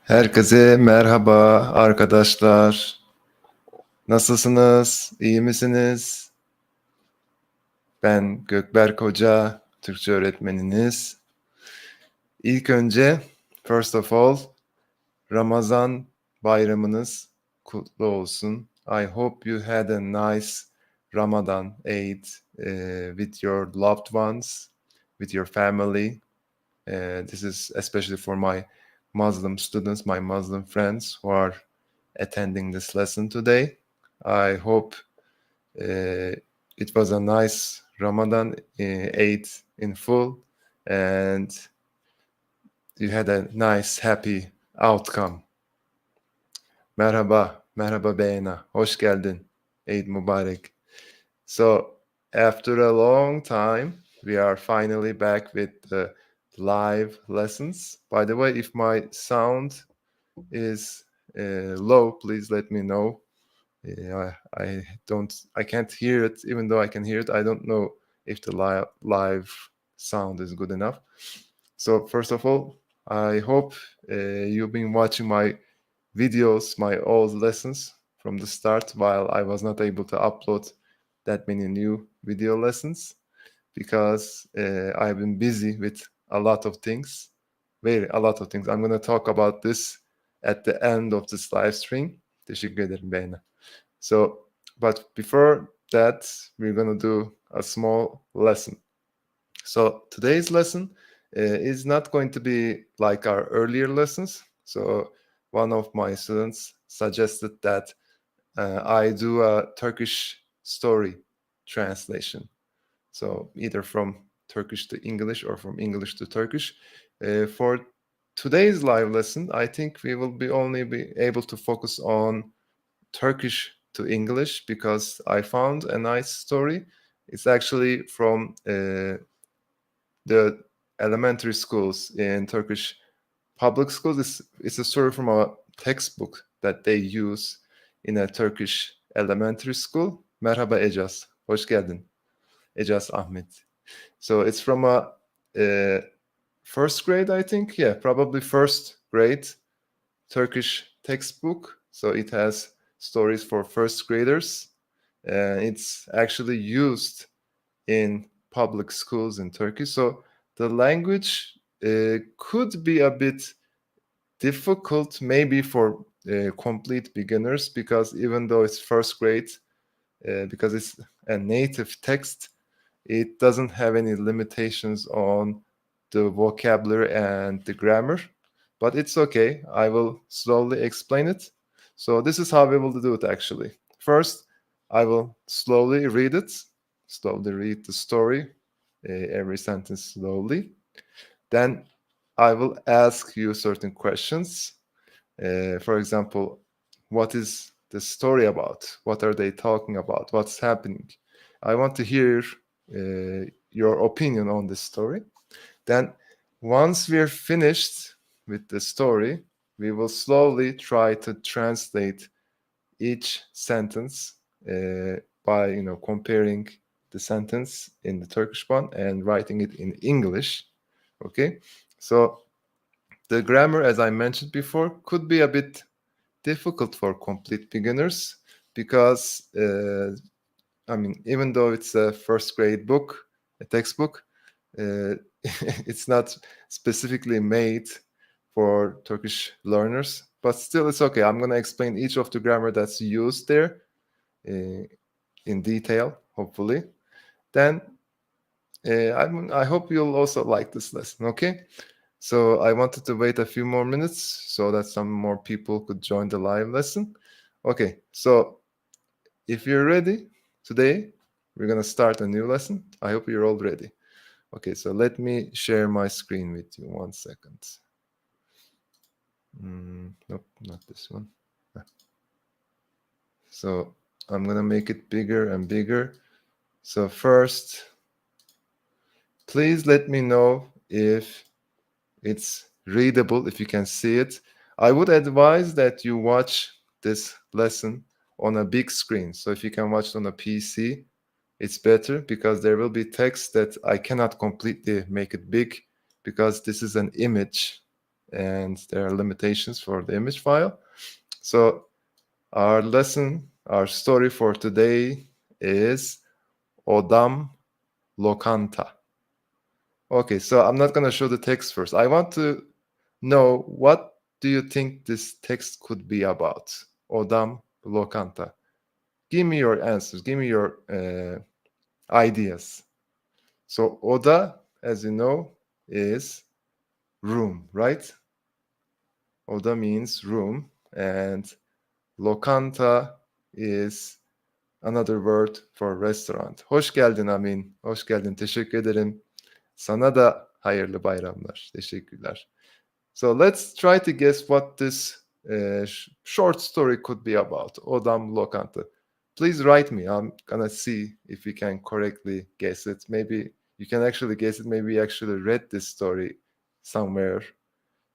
Herkese merhaba arkadaşlar. Nasılsınız? İyi misiniz? Ben Gökberk Hoca, Türkçe öğretmeniniz. İlk önce, first of all, Ramazan bayramınız kutlu olsun. I hope you had a nice Ramadan Eid with your loved ones, with your family. This is especially for my Muslim students, my Muslim friends who are attending this lesson today. I hope it was a nice Ramadan Eid in full and you had a nice, happy outcome. Merhaba, merhaba Beyna. Hoş geldin. Eid Mubarak. So, after a long time, we are finally back with the live lessons. By the way, if my sound is low, please let me know. I can't hear it, even though I can hear it. I don't know if the live sound is good enough. So first of all, I hope you've been watching my videos, my old lessons from the start, while I was not able to upload that many new video lessons because I've been busy with a lot of things, a lot of things. I'm going to talk about this at the end of this live stream. Teşekkür ederim Beyna. So, but before that, we're going to do a small lesson. So today's lesson is not going to be like our earlier lessons. So one of my students suggested that I do a Turkish story translation. So either from Turkish to English or from English to Turkish. For today's live lesson, I think we will only be able to focus on Turkish to English because I found a nice story. It's actually from the elementary schools in Turkish public schools. It's a story from a textbook that they use in a Turkish elementary school. Merhaba Ecaz. Hoş geldin. Ecaz Ahmet. So it's from a first grade, I think. Yeah, probably first grade Turkish textbook. So it has stories for first graders. It's actually used in public schools in Turkey. So the language could be a bit difficult, maybe for complete beginners, because even though it's first grade, because it's a native text, it doesn't have any limitations on the vocabulary and the grammar. But it's okay. I will slowly explain it. So this is how we will do it actually. First, I will slowly read the story, every sentence slowly. Then I will ask you certain questions. For example, what is the story about? What are they talking about? What's happening? I want to hear your opinion on this story. Then, once we're finished with the story, we will slowly try to translate each sentence by comparing the sentence in the Turkish one and writing it in English. Okay, so the grammar, as I mentioned before, could be a bit difficult for complete beginners because even though it's a first grade book, a textbook, it's not specifically made for Turkish learners, but still it's okay. I'm going to explain each of the grammar that's used there in detail, hopefully. Then I hope you'll also like this lesson, okay? So I wanted to wait a few more minutes so that some more people could join the live lesson. Okay, so if you're ready, today we're going to start a new lesson. I hope you're all ready. Okay, so let me share my screen with you. 1 second. Nope, not this one. So I'm going to make it bigger and bigger. So first, please let me know if it's readable, if you can see it. I would advise that you watch this lesson on a big screen. So if you can watch it on a PC, it's better because there will be text that I cannot completely make it big because this is an image and there are limitations for the image file. So our story for today is Odam Lokanta. Okay, so I'm not going to show the text first. I want to know, what do you think this text could be about? Odam Lokanta. Give me your answers. Give me your ideas. So Oda, as you know, is room, right? Oda means room, and lokanta is another word for restaurant. Hoş geldin Amin. Hoş geldin. Teşekkür ederim. Sana da hayırlı bayramlar. Teşekkürler. So let's try to guess what this short story could be about. Odam Lokanta. Please write me. I'm gonna see if you can correctly guess it. Maybe you can actually guess it. Maybe you actually read this story somewhere.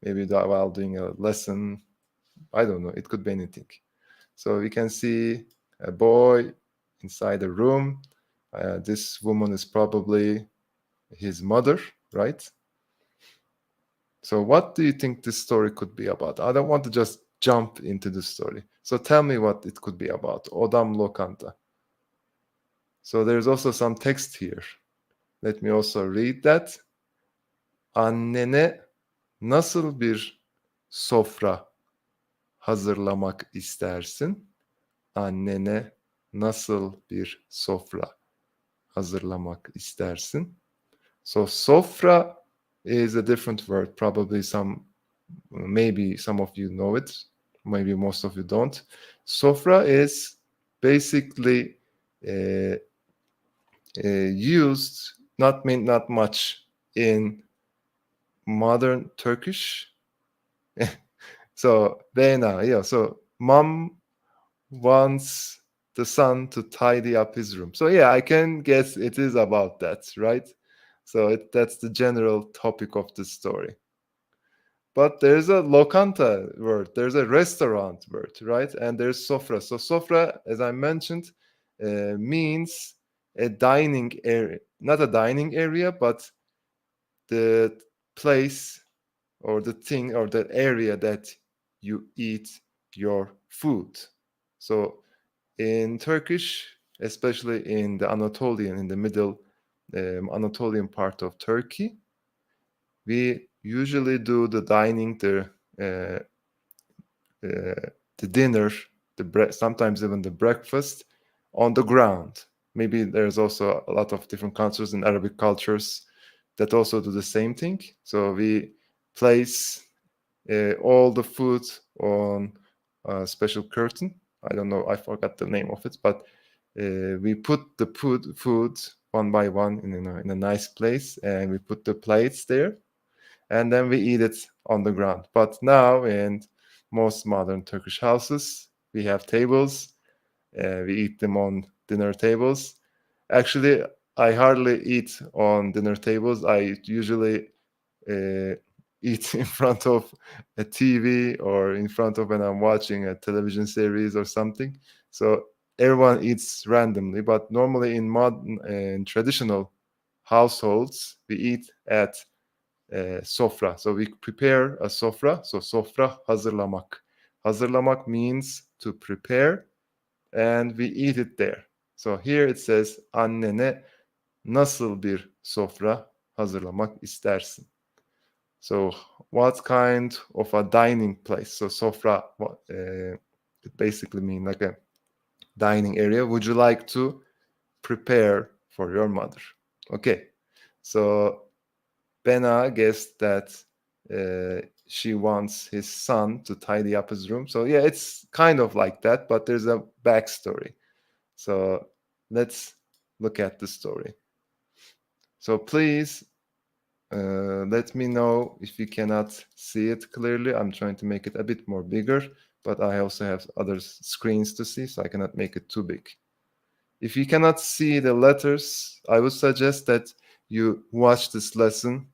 Maybe while doing a lesson. I don't know. It could be anything. So we can see a boy inside a room. This woman is probably his mother, right? So what do you think this story could be about? I don't want to just jump into the story. So tell me what it could be about. Odam Lokanta. So there's also some text here. Let me also read that. Annene nasıl bir sofra hazırlamak istersin? Annene nasıl bir sofra hazırlamak istersin? So sofra is a different word. Maybe some of you know it. Maybe most of you don't. Sofra is basically used, not much in modern Turkish. So Bena, yeah. So mom wants the son to tidy up his room. So yeah, I can guess it is about that, right? So that's the general topic of the story. But there's a lokanta word, there's a restaurant word, right? And there's sofra. So sofra, as I mentioned, means a dining area, not a dining area, but the place or the thing or the area that you eat your food. So in Turkish, especially in the Anatolian, in the middle Anatolian part of Turkey, we usually do the dining, the dinner, sometimes even the breakfast on the ground. Maybe there's also a lot of different cultures in Arabic cultures that also do the same thing. So we place all the food on a special curtain. I don't know, I forgot the name of it, but we put the food one by one in a nice place, and we put the plates there, and then we eat it on the ground. But now in most modern Turkish houses, we have tables. We eat them on dinner tables. Actually, I hardly eat on dinner tables. I usually eat in front of a TV or in front of when I'm watching a television series or something. So everyone eats randomly, but normally in modern and traditional households, we eat at sofra. So we prepare a sofra. So sofra hazırlamak. Hazırlamak means to prepare, and we eat it there. So here it says annene nasıl bir sofra hazırlamak istersin? So what kind of a dining place? So sofra, it basically means like a dining area. Would you like to prepare for your mother? Okay, so Bena guessed that she wants his son to tidy up his room. So yeah, it's kind of like that, but there's a backstory. So let's look at the story. So please let me know if you cannot see it clearly. I'm trying to make it a bit more bigger, but I also have other screens to see, so I cannot make it too big. If you cannot see the letters, I would suggest that you watch this lesson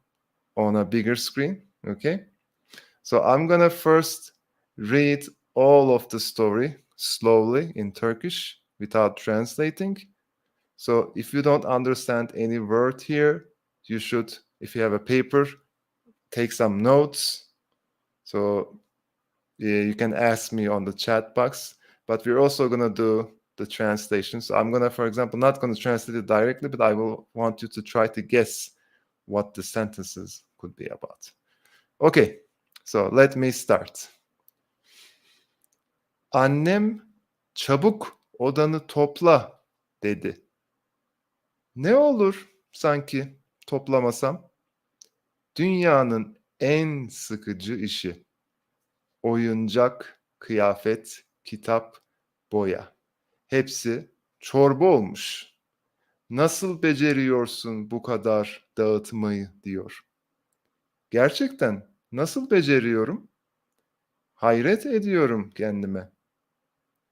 on a bigger screen, okay? So I'm gonna first read all of the story slowly in Turkish without translating. So if you don't understand any word here, you should, if you have a paper, take some notes So yeah, you can ask me on the chat box, but we're also gonna do the translation. So I'm gonna, for example, not gonna translate it directly, but I will want you to try to guess what the sentences could be about. Okay, so let me start. Annem çabuk odanı topla dedi. Ne olur sanki toplamasam? Dünyanın en sıkıcı işi. Oyuncak, kıyafet, kitap, boya. Hepsi çorba olmuş. Nasıl beceriyorsun bu kadar dağıtmayı diyor. Gerçekten nasıl beceriyorum? Hayret ediyorum kendime.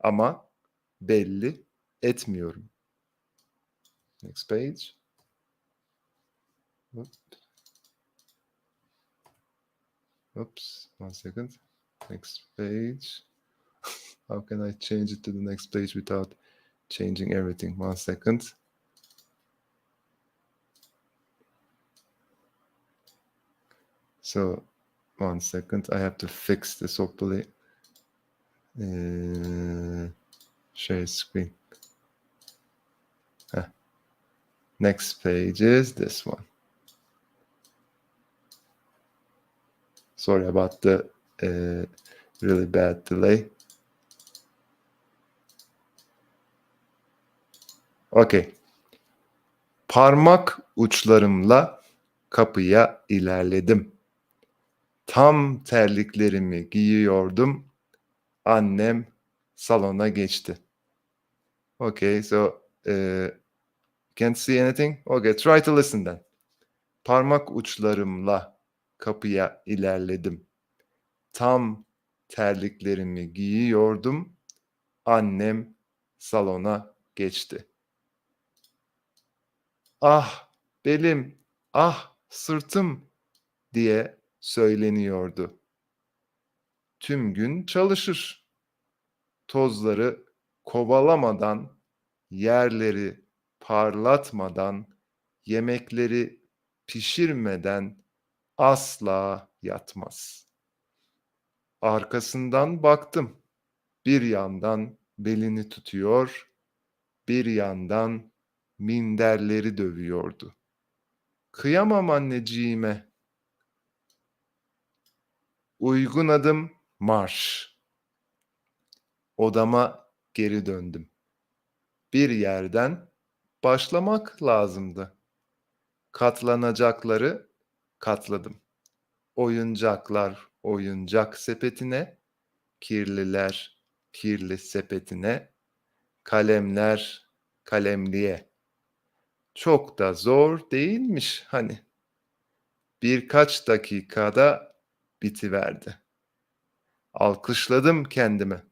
Ama belli etmiyorum. Next page. Oops, 1 second. Next page. How can I change it to the next page without changing everything? 1 second. So, 1 second. I have to fix this hopefully. Share screen. Next page is this one. Sorry about the really bad delay. Okay. Parmak uçlarımla kapıya ilerledim. Tam terliklerimi giyiyordum. Annem salona geçti. Okay, so can't see anything? Okay, try to listen then. Parmak uçlarımla kapıya ilerledim. Tam terliklerimi giyiyordum. Annem salona geçti. Ah belim, ah sırtım diye söyleniyordu. Tüm gün çalışır. Tozları kovalamadan, yerleri parlatmadan, yemekleri pişirmeden asla yatmaz. Arkasından baktım. Bir yandan belini tutuyor, bir yandan minderleri dövüyordu. Kıyamam anneciğime. Uygun adım marş. Odama geri döndüm. Bir yerden başlamak lazımdı. Katlanacakları katladım. Oyuncaklar oyuncak sepetine, kirliler kirli sepetine, kalemler kalemliğe. Çok da zor değilmiş hani. Birkaç dakikada bitiverdi. Alkışladım kendimi.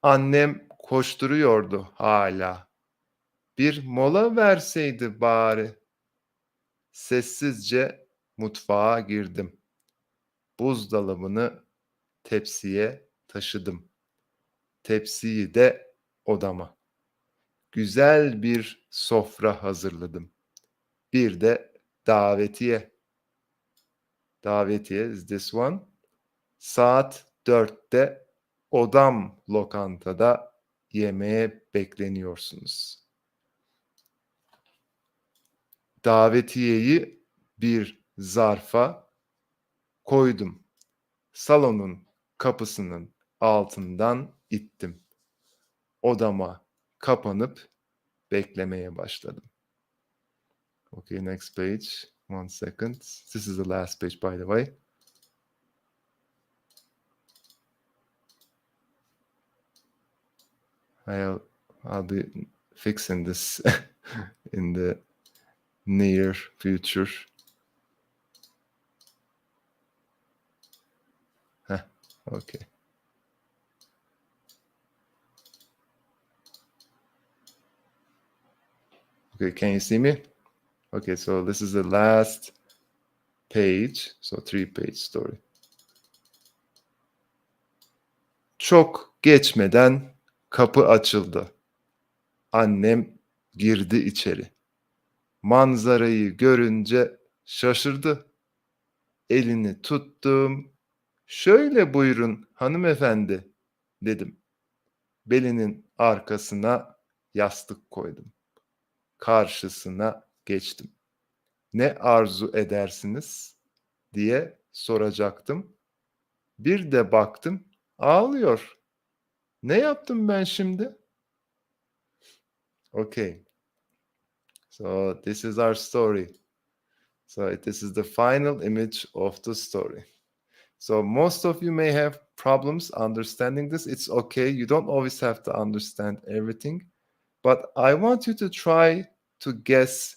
Annem koşturuyordu hala. Bir mola verseydi bari. Sessizce mutfağa girdim. Buzdolabını tepsiye taşıdım. Tepsiyi de odama. Güzel bir sofra hazırladım. Bir de davetiye. Davetiye is this one. Saat 4'te odam lokantada yemeğe bekleniyorsunuz. Davetiyeyi bir zarfa koydum. Salonun kapısının altından ittim. Odama kapanıp beklemeye başladım. Okay, next page. 1 second. This is the last page, by the way. I'll be fixing this in the near future. Okay. Okay, can you see me? Okay, so this is the last page. So 3-page story. Çok geçmeden kapı açıldı. Annem girdi içeri. Manzarayı görünce şaşırdı. Elini tuttum. Şöyle buyurun hanımefendi dedim. Belinin arkasına yastık koydum. Karşısına geçtim. Ne arzu edersiniz diye soracaktım. Bir de baktım ağlıyor. Ne yaptım ben şimdi? Okay. So this is our story. So this is the final image of the story. So most of you may have problems understanding this. It's okay. You don't always have to understand everything. But I want you to try to guess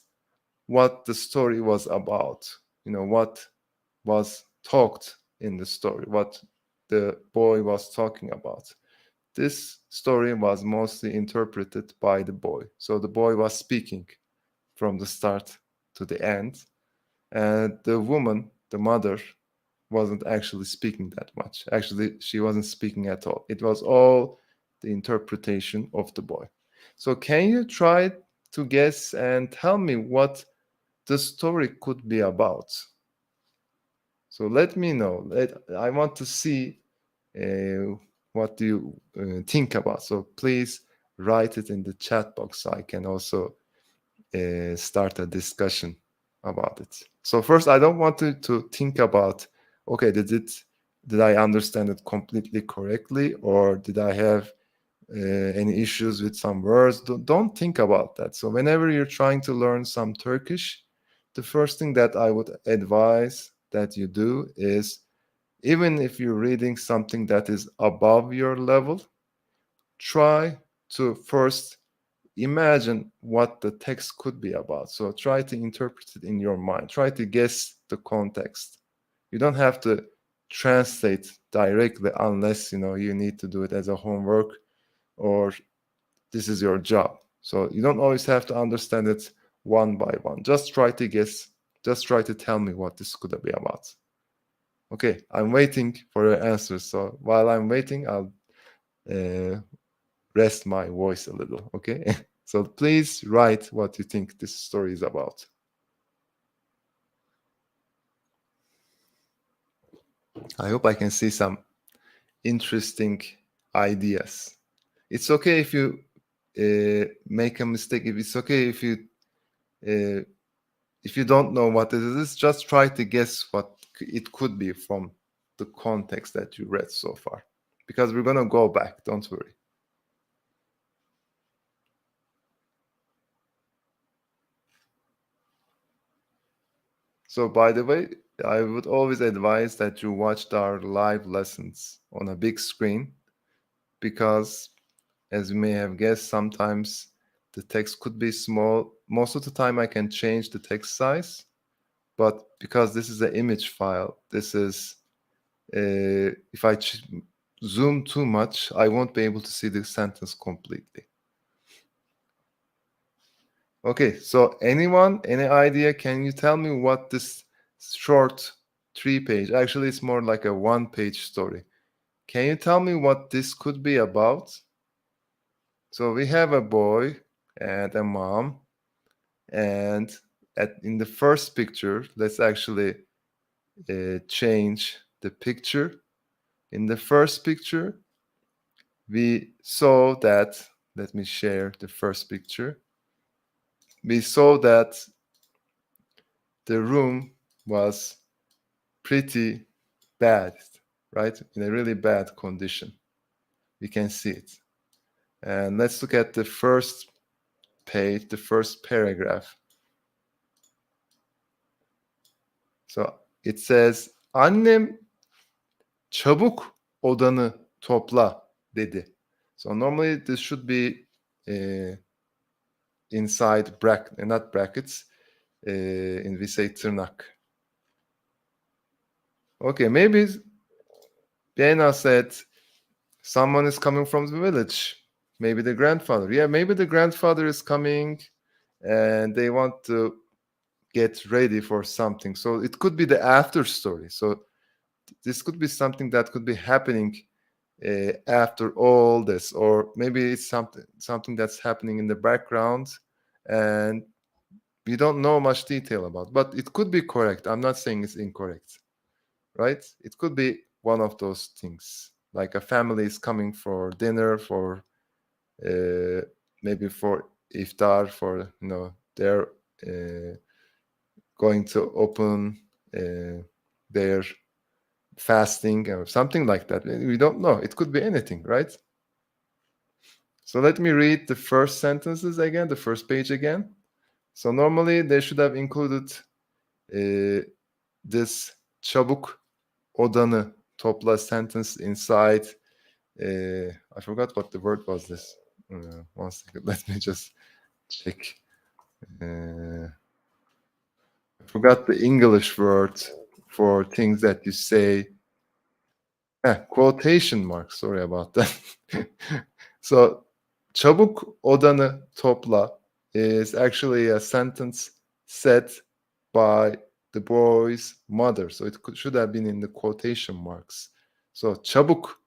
what the story was about. What was talked in the story, what the boy was talking about. This story was mostly interpreted by the boy. So the boy was speaking from the start to the end. And the woman, the mother, wasn't actually speaking that much. Actually, she wasn't speaking at all. It was all the interpretation of the boy. So, can you try to guess and tell me what the story could be about? So, let me know. I want to see what do you think about. So, please write it in the chat box so I can also start a discussion about it. So first, I don't want to think about, okay, did I understand it completely correctly, or did I have any issues with some words? Don't think about that. So whenever you're trying to learn some Turkish, the first thing that I would advise that you do is, even if you're reading something that is above your level, try to first imagine what the text could be about. So try to interpret it in your mind. Try to guess the context. You don't have to translate directly unless you need to do it as a homework or this is your job. So you don't always have to understand it one by one. Just try to guess. Just try to tell me what this could be about. Okay, I'm waiting for your answers. So while I'm waiting, I'll rest my voice a little. Okay. So please write what you think this story is about. I hope I can see some interesting ideas. It's okay if you make a mistake. It's okay if you don't know what it is. Just try to guess what it could be from the context that you read so far, because we're gonna go back. Don't worry. So, by the way, I would always advise that you watched our live lessons on a big screen, because, as you may have guessed, sometimes the text could be small. Most of the time, I can change the text size, but because this is an image file, this is, if I zoom too much, I won't be able to see the sentence completely. Okay, so anyone, any idea? Can you tell me what this short 3-page, actually it's more like a 1-page story. Can you tell me what this could be about? So we have a boy and a mom, and in the first picture, let's actually change the picture. In the first picture, we saw that, let me share the first picture. We saw that the room was pretty bad, right? In a really bad condition. We can see it. And let's look at the first page, the first paragraph. So it says, annem çabuk odanı topla dedi. So normally this should be inside bracket, not brackets, and we say tırnak. Okay, maybe Diana said someone is coming from the village. Maybe the grandfather. Yeah, maybe the grandfather is coming and they want to get ready for something. So it could be the after story. So this could be something that could be happening after all this, or maybe it's something that's happening in the background and we don't know much detail about, but it could be correct. I'm not saying it's incorrect. right? It could be one of those things. Like a family is coming for dinner, for maybe for iftar, for they're going to open their fasting or something like that. We don't know. It could be anything, right? So let me read the first sentences again, the first page again. So normally they should have included this çabuk odanı topla sentence inside. I forgot what the word was. This. One second. Let me just check. I forgot the English word for things that you say. Quotation marks. Sorry about that. So, çabuk odanı topla is actually a sentence said by the boy's mother. So should have been in the quotation marks. So, çabuk.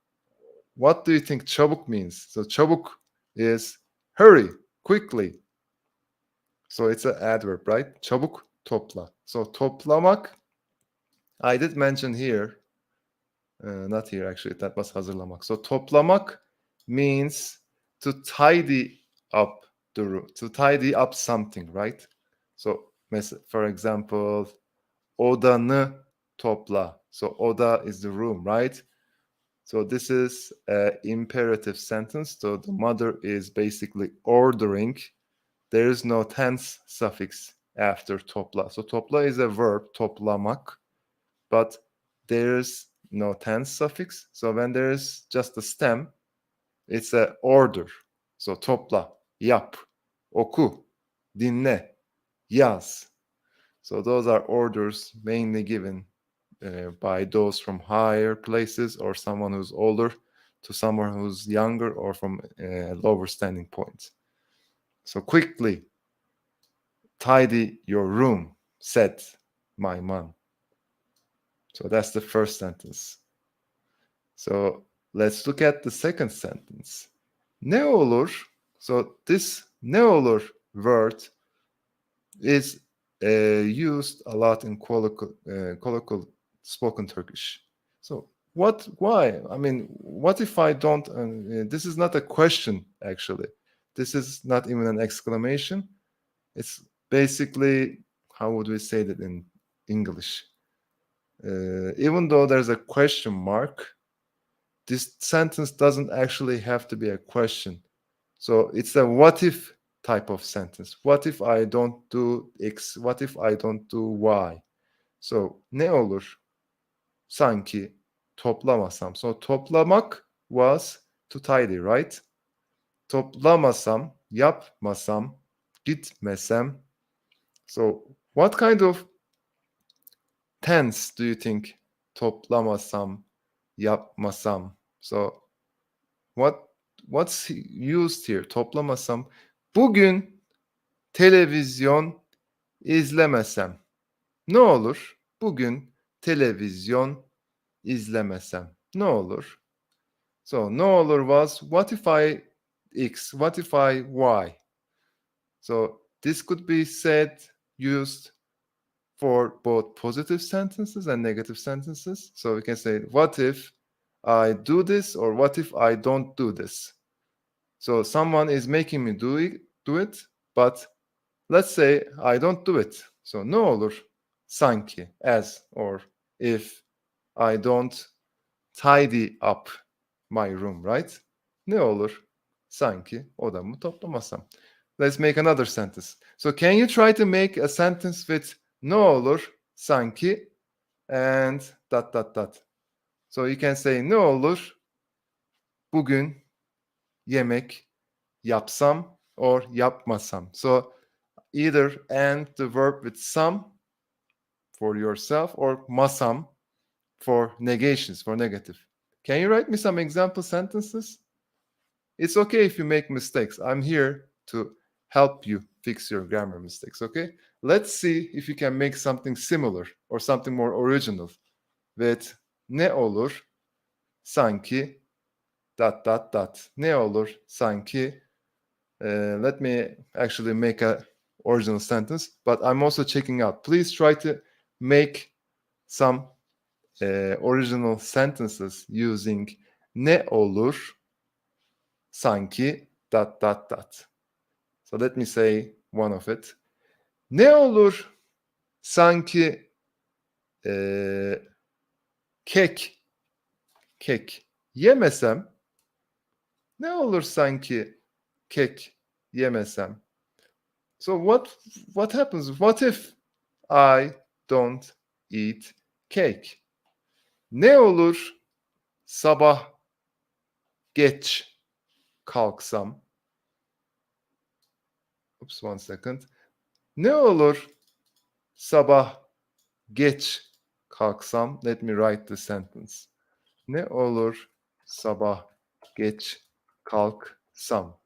What do you think çabuk means? So, çabuk is hurry, quickly. So it's an adverb, right? Çabuk topla. So toplamak, I did mention here, not here actually, that was hazırlamak. So toplamak means to tidy up the room, to tidy up something, right? So for example, odanı topla. So oda is the room, right? So this is an imperative sentence. So the mother is basically ordering. There is no tense suffix after topla. So topla is a verb, toplamak, but there's no tense suffix. So when there's just a stem, it's an order. So topla, yap, oku, dinle, yaz. So those are orders mainly given by those from higher places or someone who's older to someone who's younger or from a lower standing point. So quickly, tidy your room, said my mom. So that's the first sentence. So let's look at the second sentence. Ne olur? So this ne olur word is used a lot in colloquial spoken Turkish. So why? I mean, what if I don't? This is not a question, actually. This is not even an exclamation. It's basically, how would we say that in English? Even though there's a question mark, this sentence doesn't actually have to be a question. So it's a what if type of sentence. What if I don't do X? What if I don't do Y? So ne olur sanki toplamasam? So toplamak was to tidy, right? Toplamasam, yapmasam, gitmesem. So what kind of tense do you think toplamasam, yapmasam? So what's used here? Toplamasam. Bugün televizyon izlemesem. Ne olur? Bugün televizyon izlemesem. Ne olur? So ne olur was what if I X? What if I Y? So this could be said, used for both positive sentences and negative sentences. So we can say, what if I do this, or what if I don't do this? So someone is making me do it, but let's say I don't do it. So ne olur sanki, as or if I don't tidy up my room, right? Ne olur sanki odamı toplamasam. Let's make another sentence. So can you try to make a sentence with ne olur sanki and dot dot dot. So you can say ne olur bugün yemek yapsam or yapmasam. So either end the verb with some for yourself or masam for negations, for negative. Can you write me some example sentences? It's okay if you make mistakes. I'm here to help you fix your grammar mistakes, okay? Let's see if you can make something similar or something more original with ne olur sanki dot dot dot. Ne olur sanki. Let me actually make a original sentence, but I'm also checking out. Please try to make some original sentences using ne olur sanki dot dot dot. So let me say one of it. Ne olur sanki kek yemesem. Ne olur sanki kek yemesem. So what happens? What if I don't eat cake? Ne olur sabah geç kalksam? Oops, one second. Ne olur sabah geç kalksam? Let me write the sentence. Ne olur sabah geç kalksam?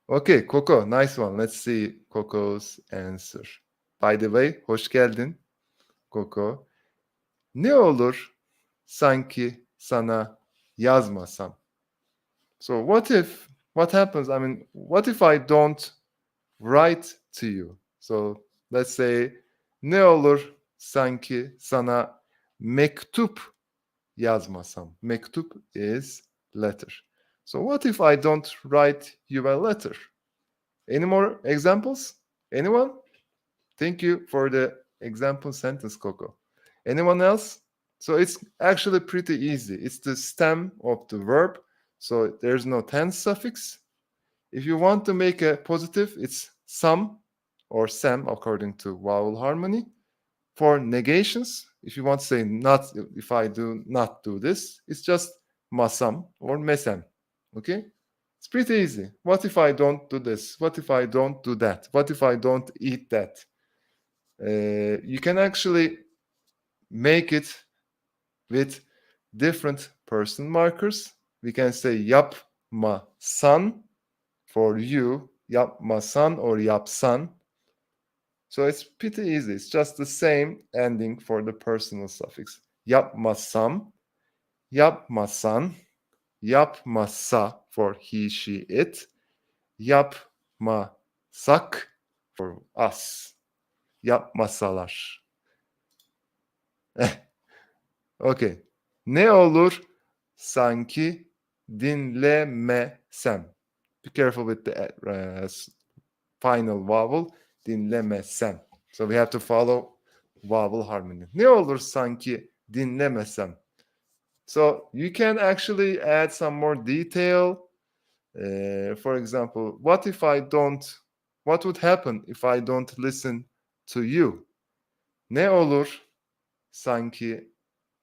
Okay, Coco, nice one. Let's see Coco's answer. By the way, hoş geldin Coco. Ne olur sanki sana yazmasam? So what happens? I mean, what if I don't write to you? So let's say ne olur sanki sana mektup yazmasam? Mektup is letter. So what if I don't write you a letter? Any more examples? Anyone? Thank you for the example sentence, Coco. Anyone else? So it's actually pretty easy. It's the stem of the verb. So there's no tense suffix. If you want to make a positive, it's some or sem according to vowel harmony. For negations, if you want to say not, if I do not do this, it's just masam or mesem. Okay? It's pretty easy. What if I don't do this? What if I don't do that? What if I don't eat that? You can actually make it with different person markers. We can say yapmasan for you, yapmasan or yapsan. So it's pretty easy. It's just the same ending for the personal suffix. Yapmasam, yapmasan, yapmasa for he, she, it, yapmasak for us. Yapmasalar. Okay. Ne olur sanki dinlemesem. Be careful with the final vowel. Dinlemesem. So we have to follow vowel harmony. Ne olur sanki dinlemesem. So you can actually add some more detail. For example, what would happen if I don't listen to you? Ne olur sanki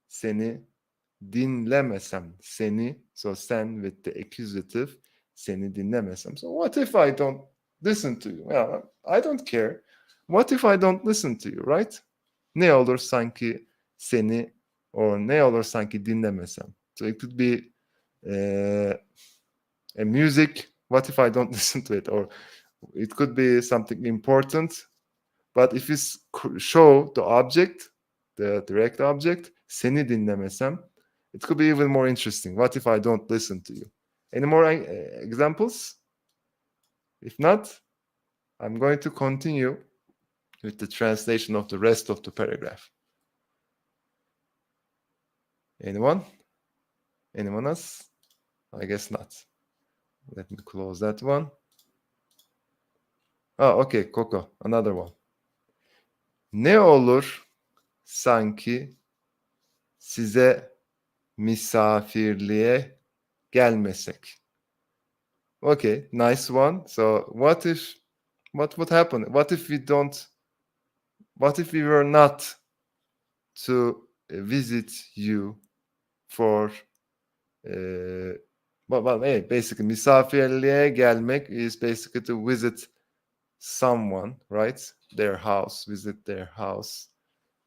seni dinlemesem. Seni, so sen with the accusative, seni dinlemesem. So what if I don't listen to you? Well, I don't care. What if I don't listen to you, right? Ne olur sanki seni or ne olur sanki dinlemesem. So it could be a music. What if I don't listen to it? Or it could be something important. But if you show the object, the direct object, seni dinlemesem, it could be even more interesting. What if I don't listen to you? Any more examples? If not, I'm going to continue with the translation of the rest of the paragraph. Anyone? Anyone else? I guess not. Let me close that one. Oh, okay, Coco, another one. Ne olur sanki size misafirliğe gelmesek. Okay, nice one. So what would happen? What if we were not to visit you for basically misafirliğe gelmek is basically to visit someone, right? Their house, visit their house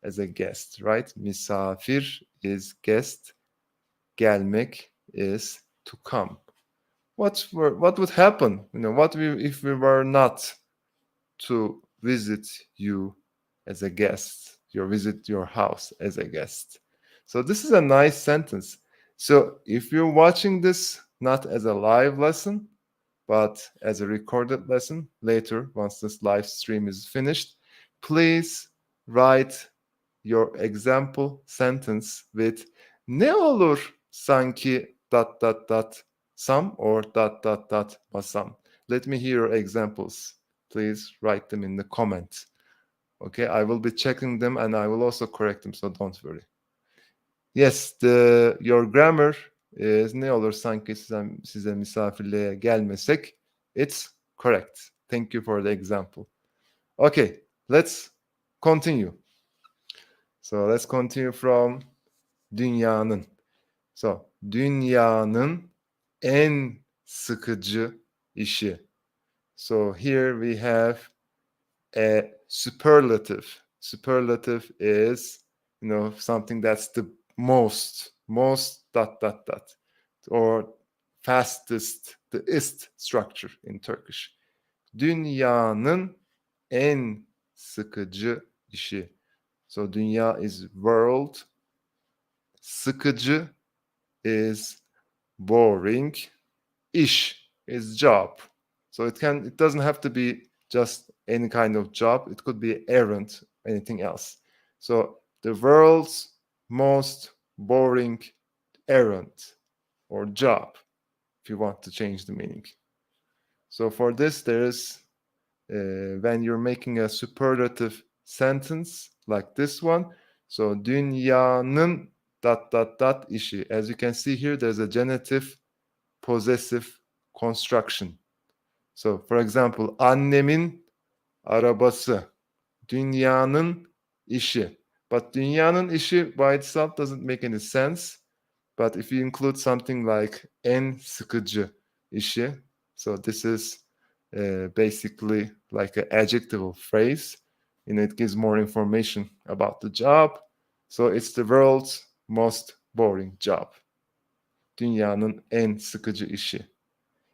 as a guest, right? Misafir is guest, gelmek is to come. What would happen? If we were not to visit you as a guest, visit your house as a guest? So this is a nice sentence. So if you're watching this not as a live lesson, but as a recorded lesson later, once this live stream is finished, please write your example sentence with ne olur sanki dot dot dot some or dot dot dot basam. Let me hear your examples. Please write them in the comments. Okay, I will be checking them and I will also correct them, so don't worry. Yes, your grammar is ne olur sanki size misafirliğe gelmesek. It's correct. Thank you for the example. Okay, let's continue. So let's continue from dünyanın. So, dünyanın en sıkıcı işi. So here we have a superlative. Superlative is, something that's the most dot dot dot, or fastest, the ist structure in Turkish. Dünyanın en sıkıcı işi. So dünya is world. Sıkıcı is boring. İş is job. So it doesn't have to be just any kind of job. It could be errand, anything else. So the world's most boring errand or job, if you want to change the meaning. So for this, there's when you're making a superlative sentence like this one. So dünyanın dot dot dot işi. As you can see here, there's a genitive possessive construction. So for example, annemin arabası, dünyanın işi. But dünyanın işi by itself doesn't make any sense. But if you include something like en sıkıcı işi, so this is basically like an adjectival phrase, it gives more information about the job. So it's the world's most boring job. Dünyanın en sıkıcı işi.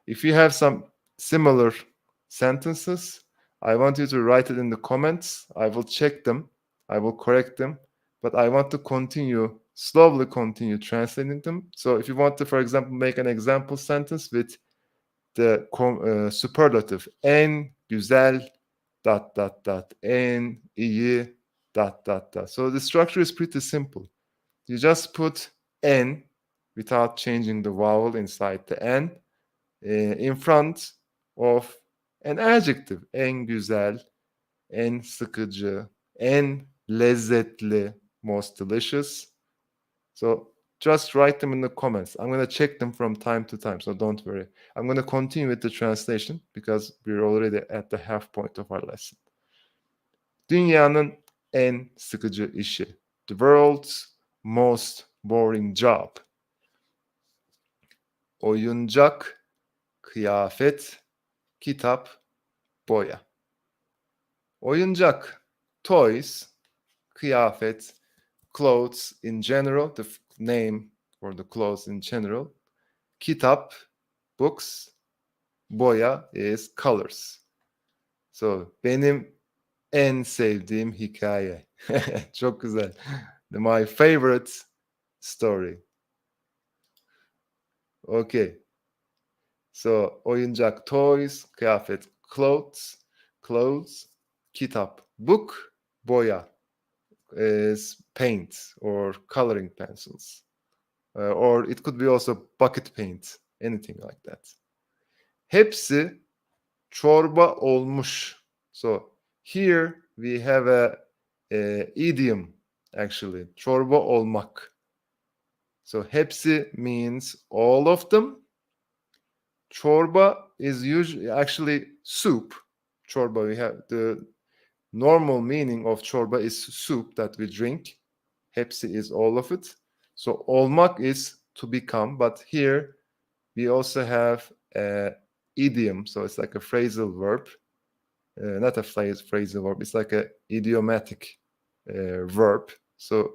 If you have some similar sentences, I want you to write it in the comments. I will check them. I will correct them. But I want to slowly continue translating them. So if you want to, for example, make an example sentence with the superlative en güzel dot dot dot, en iyi dot dot dot. So the structure is pretty simple. You just put en without changing the vowel inside the en in front of an adjective. En güzel, en sıkıcı, en lezzetli, most delicious. So just write them in the comments. I'm going to check them from time to time, so don't worry. I'm going to continue with the translation because we're already at the half point of our lesson. Dünyanın en sıkıcı işi. The world's most boring job. Oyuncak, kıyafet, kitap, boya. Oyuncak, toys, kıyafet, clothes in general, the name for the clothes in general. Kitap, books. Boya is colors. So benim en sevdiğim hikaye. Çok güzel. My favorite story. Okay. So oyuncak, toys, kıyafet, clothes, kitap, book, boya is paint or coloring pencils. Or it could be also bucket paint, anything like that. Hepsi çorba olmuş. So here we have a idiom actually. Çorba olmak. So hepsi means all of them. Çorba is usually actually soup. Çorba, we have the normal meaning of çorba is soup that we drink. Hepsi is all of it. So olmak is to become, but here we also have a idiom. So it's like a phrasal verb. Not a phrasal verb. It's like a idiomatic verb. So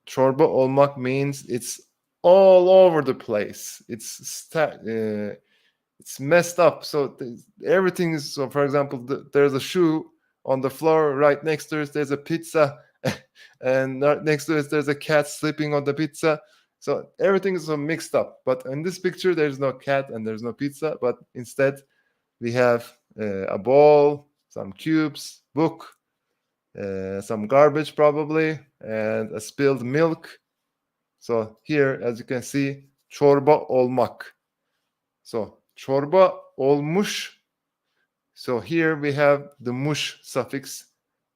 çorba olmak means it's all over the place. It's messed up. So everything is. So for example, there's a shoe on the floor. Right next to it, there's a pizza, and right next to it, there's a cat sleeping on the pizza. So everything is so mixed up. But in this picture, there's no cat and there's no pizza. But instead, we have a ball, some cubes, book, some garbage probably, and a spilled milk. So here, as you can see, çorba olmak. So çorba olmuş. So here we have the mush suffix.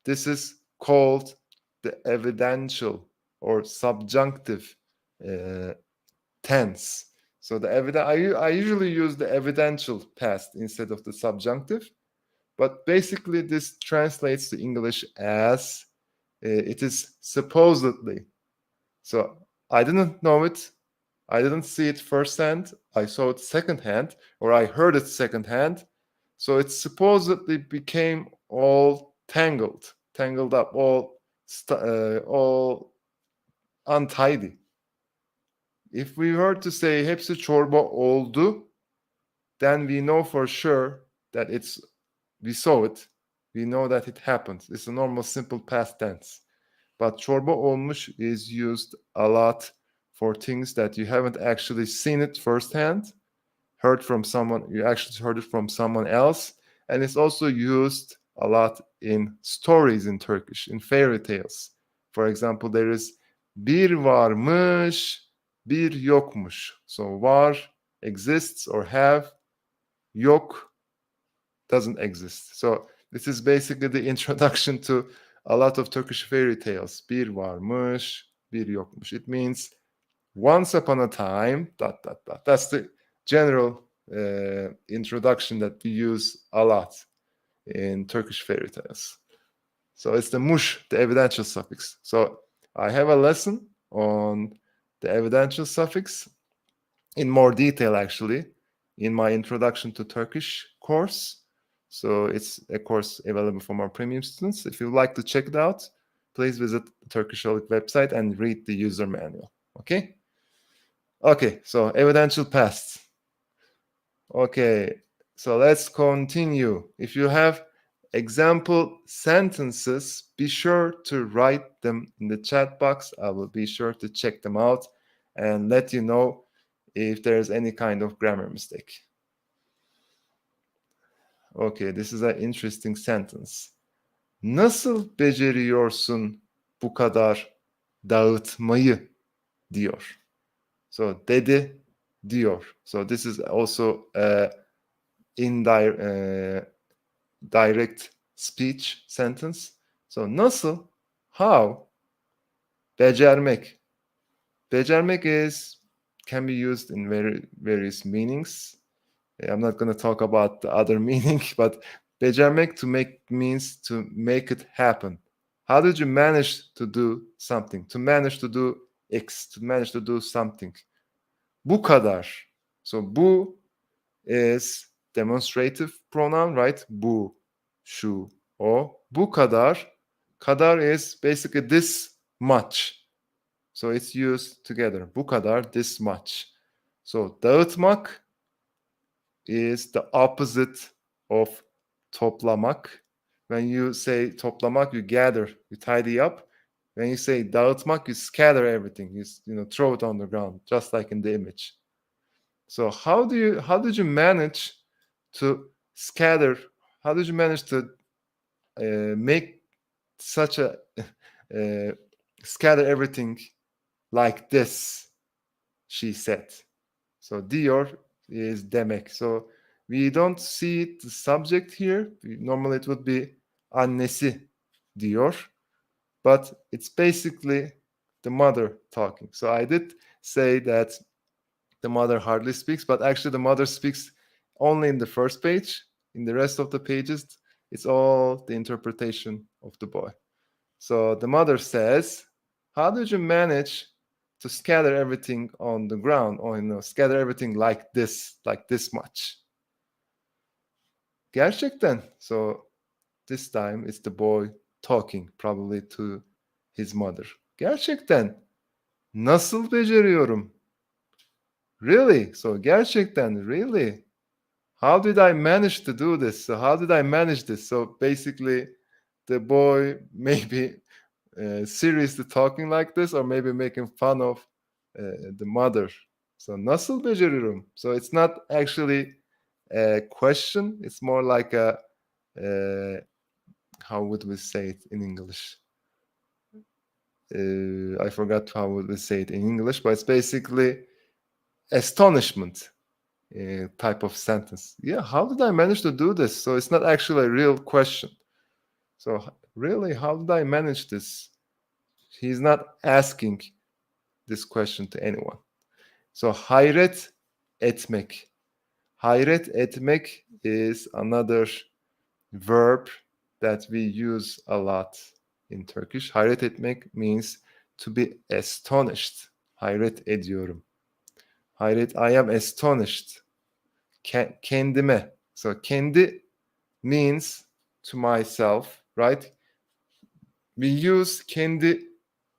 This is called the evidential or subjunctive tense. So the I usually use the evidential past instead of the subjunctive, but basically this translates to English as it is supposedly. So I didn't know it. I didn't see it firsthand. I saw it secondhand, or I heard it secondhand. So it supposedly became all tangled up, all untidy. If we were to say hepsi çorba oldu, then we know for sure that we saw it. We know that it happened. It's a normal simple past tense. But çorba olmuş is used a lot for things that you haven't actually seen it firsthand, heard from someone, you actually heard it from someone else. And it's also used a lot in stories in Turkish, in fairy tales. For example, there is bir varmış, bir yokmuş. So var exists or have, yok doesn't exist. So this is basically the introduction to a lot of Turkish fairy tales. Bir varmış, bir yokmuş. It means once upon a time, dot, dot, dot. That's the general introduction that we use a lot in Turkish fairy tales. So it's the mush, the evidential suffix. So I have a lesson on the evidential suffix in more detail, actually, in my introduction to Turkish course. So it's a course available for our premium students. If you'd like to check it out, please visit the Turkisholic website and read the user manual. Okay? Okay, so evidential past. Okay, so let's continue. If you have example sentences, be sure to write them in the chat box. I will be sure to check them out and let you know if there's any kind of grammar mistake. Okay, this is an interesting sentence. Nasıl beceriyorsun bu kadar dağıtmayı diyor. So dedi diyor. So this is also indirect direct speech sentence. So nasıl, how, becermek. Becermek can be used in various meanings. I'm not going to talk about the other meaning, but becermek means to make it happen. How did you manage to do something? To manage to do X, to manage to do something. Bu kadar. So bu is demonstrative pronoun, right? Bu, şu, o. Bu kadar. Kadar is basically this much. So it's used together. Bu kadar, this much. So dağıtmak is the opposite of toplamak. When you say toplamak, you gather, you tidy up. When you say dağıtmak, you scatter everything. You throw it on the ground, just like in the image. So how did you manage to scatter? How did you manage to make such a scatter everything like this? She said. So diyor is demek. So we don't see the subject here. Normally it would be annesi diyor, but it's basically the mother talking. So I did say that the mother hardly speaks, but actually the mother speaks only in the first page. In the rest of the pages, it's all the interpretation of the boy. So the mother says, how did you manage to scatter everything on the ground, or scatter everything like this much? Gerçekten. So this time it's the boy talking, probably to his mother. Gerçekten. Nasıl beceriyorum? Really? So gerçekten, really? How did I manage to do this? So how did I manage this? So basically, the boy maybe seriously talking like this, or maybe making fun of the mother. So nasıl beceriyorum? So it's not actually a question. It's more like a how would we say it in English? I forgot how would we say it in English, but it's basically astonishment type of sentence. Yeah, how did I manage to do this? So it's not actually a real question. So really, how did I manage this? He's not asking this question to anyone. So hayret etmek. Hayret etmek is another verb that we use a lot in Turkish. Hayret etmek means to be astonished. Hayret ediyorum. Hayret, I am astonished. Kendime. So kendi means to myself, right? We use kendi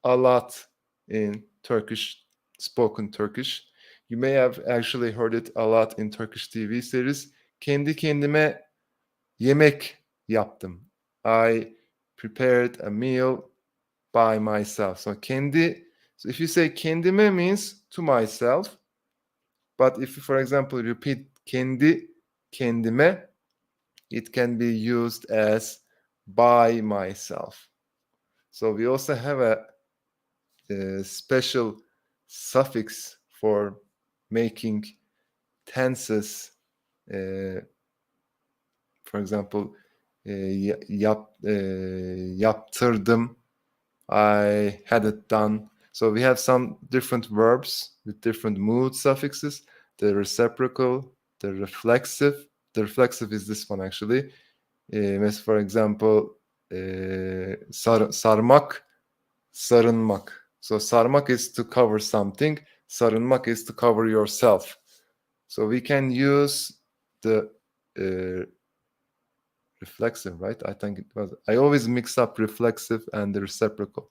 a lot in Turkish, spoken Turkish. You may have actually heard it a lot in Turkish TV series. Kendi kendime yemek yaptım. I prepared a meal by myself. So kendi, so if you say kendime means to myself, but if you, for example, repeat kendi kendime, it can be used as by myself. So we also have a special suffix for making tenses. For example, yaptırdım, I had it done. So we have some different verbs with different mood suffixes. The reciprocal, the reflexive. The reflexive is this one actually. For example, sarmak, sarınmak. So sarmak is to cover something. Sarınmak is to cover yourself. So we can use the reflexive, right? I think it was. I always mix up reflexive and the reciprocal.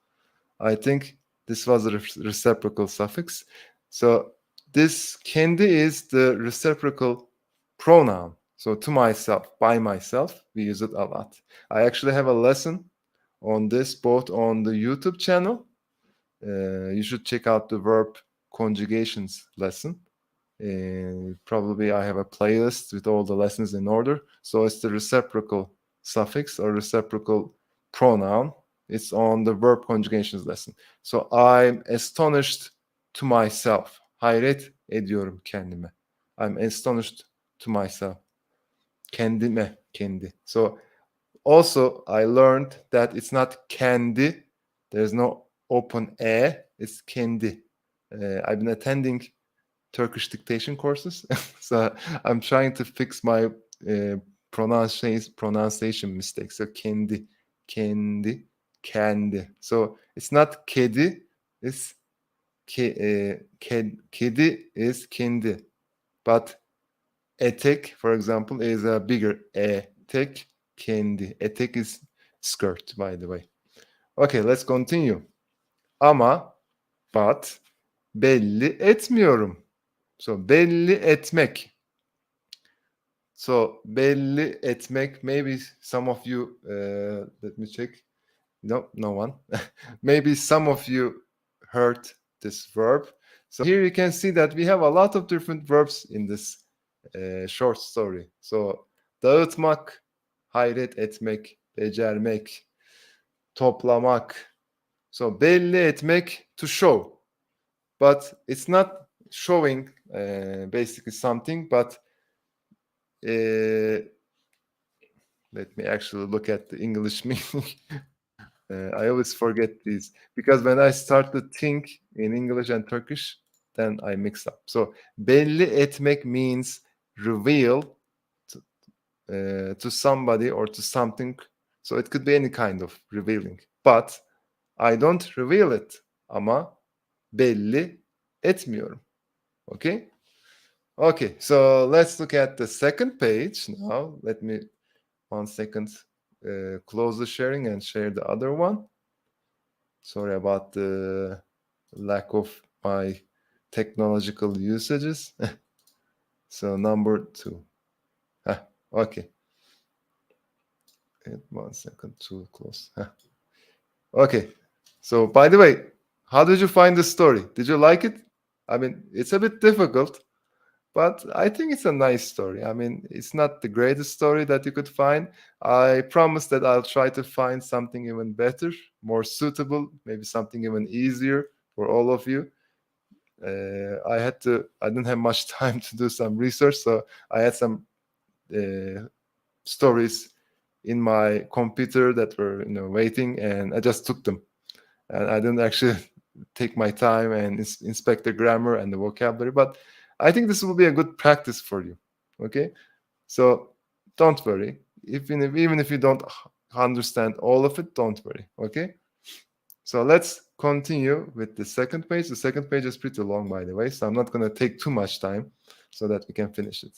I think this was a reciprocal suffix. So this kendi is the reciprocal pronoun. So to myself, by myself, we use it a lot. I actually have a lesson on this both on the YouTube channel. You should check out the verb conjugations lesson. Probably I have a playlist with all the lessons in order. So it's the reciprocal suffix or reciprocal pronoun. It's on the verb conjugations lesson. So I'm astonished to myself. Hayret ediyorum kendime. I'm astonished to myself. Kendime, kendi. So also I learned that it's not kendi. There's no open e. It's kendi. I've been attending Turkish dictation courses. So I'm trying to fix my pronunciation mistakes. So kendi, kendi, kendi. So it's not kedi, it's kedi is kendi. But etek, for example, is a bigger etek, kendi. Etek is skirt, by the way. Okay, let's continue. Ama, but, belli etmiyorum. So belli etmek. So belli etmek. Maybe some of you. Let me check. No, no one. Maybe some of you heard this verb. So here you can see that we have a lot of different verbs in this short story. So dağıtmak, hayret etmek, becermek, toplamak. So belli etmek, to show. But it's not showing basically something, but let me actually look at the English meaning. I always forget these because when I start to think in English and Turkish, then I mix up. So belli etmek means reveal to somebody or to something. So it could be any kind of revealing. But I don't reveal it. Ama belli etmiyorum. Okay? Okay, so let's look at the second page now. Let me 1 second close the sharing and share the other one. Sorry about the lack of my technological usages. So number 2. Okay. 1 second, too close. Okay. So by the way, how did you find the story? Did you like it? I mean, it's a bit difficult, but I think it's a nice story. I mean, it's not the greatest story that you could find. I promise that I'll try to find something even better, more suitable, maybe something even easier for all of you. I didn't have much time to do some research, so I had some uh, stories in my computer that were, waiting, and I just took them. And I didn't actually take my time and inspect the grammar and the vocabulary. But I think this will be a good practice for you. Okay, so don't worry. Even if you don't understand all of it, don't worry. Okay. So let's continue with the second page. The second page is pretty long, by the way, so I'm not going to take too much time so that we can finish it.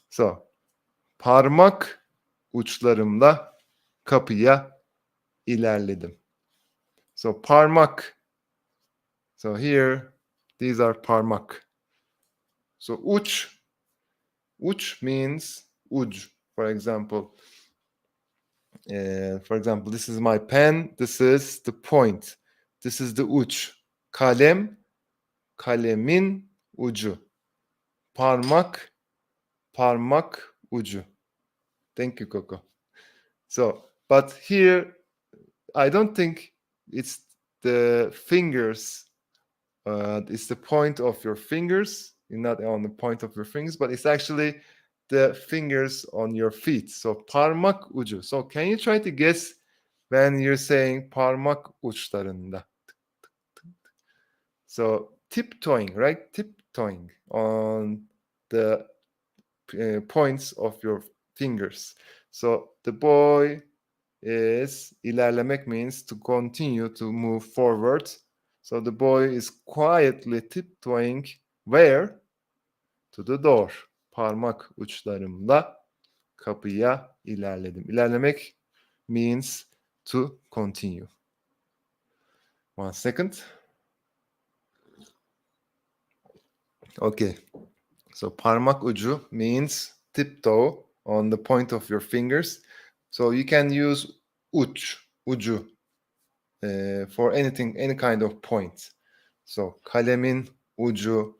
So, parmak uçlarımla kapıya ilerledim. So, parmak. So here, these are parmak. So uç means uj. For example, this is my pen. This is the point. This is the uç. Kalem, kalemin ucu. Parmak, parmak ucu. Thank you, Coco. So, but here, I don't think it's the fingers. It's the point of your fingers. You're not on the point of your fingers, but it's actually the fingers on your feet. So parmak ucu. So can you try to guess when you're saying parmak uçlarında? So tiptoeing, right? Tiptoeing on the points of your fingers. So the boy is ilerlemek means to continue to move forward. So the boy is quietly tiptoeing where? To the door. Parmak uçlarımla kapıya ilerledim. İlerlemek means to continue. 1 second. Okay. So parmak ucu means tiptoe on the point of your fingers. So you can use ucu for anything, any kind of point. So kalemin ucu.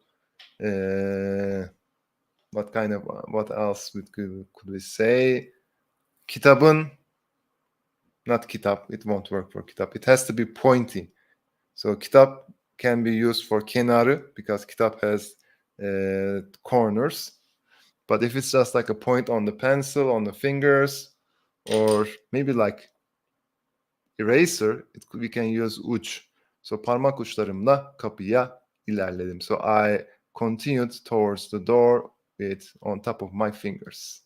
What else could we say? Kitabın, not kitap. It won't work for kitap. It has to be pointy. So kitap can be used for kenarı because kitap has corners. But if it's just like a point on the pencil, on the fingers, or maybe like eraser, we can use uç. So parmak uçlarımla kapıya ilerledim. So I continued towards the door with on top of my fingers.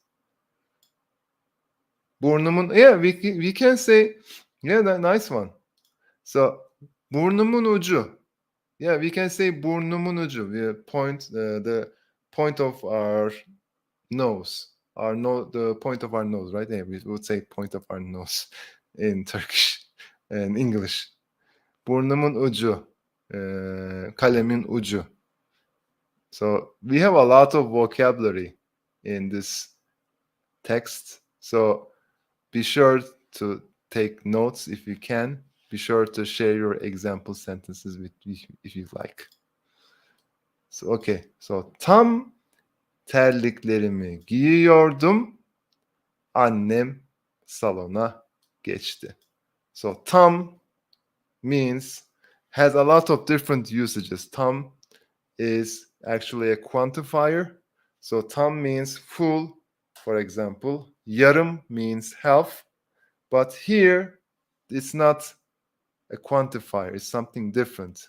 Burnumun, yeah, we can say, yeah, that nice one. So burnumun ucu. Yeah, we can say burnumun ucu. We point the point of our nose. The point of our nose, right? Yeah, we would say point of our nose in Turkish and English. Burnumun ucu. Kalemin ucu. So we have a lot of vocabulary in this text. So be sure to take notes if you can. Be sure to share your example sentences with me if you like. So okay. So tam terliklerimi giyiyordum. Annem salona geçti. So tam means has a lot of different usages. Tam is actually a quantifier. So tam means full, for example. Yarım means half. But here, it's not a quantifier. It's something different.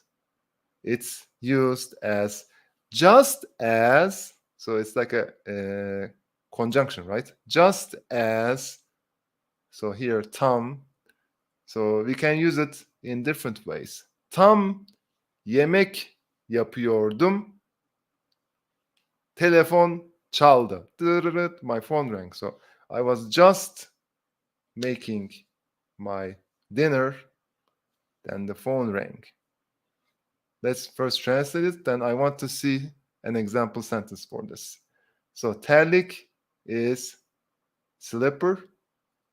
It's used as just as. So it's like a conjunction, right? Just as. So here, tam. So we can use it in different ways. Tam yemek yapıyordum. Telefon çaldı. My phone rang. So I was just making my dinner. Then the phone rang. Let's first translate it. Then I want to see an example sentence for this. So terlik is slipper.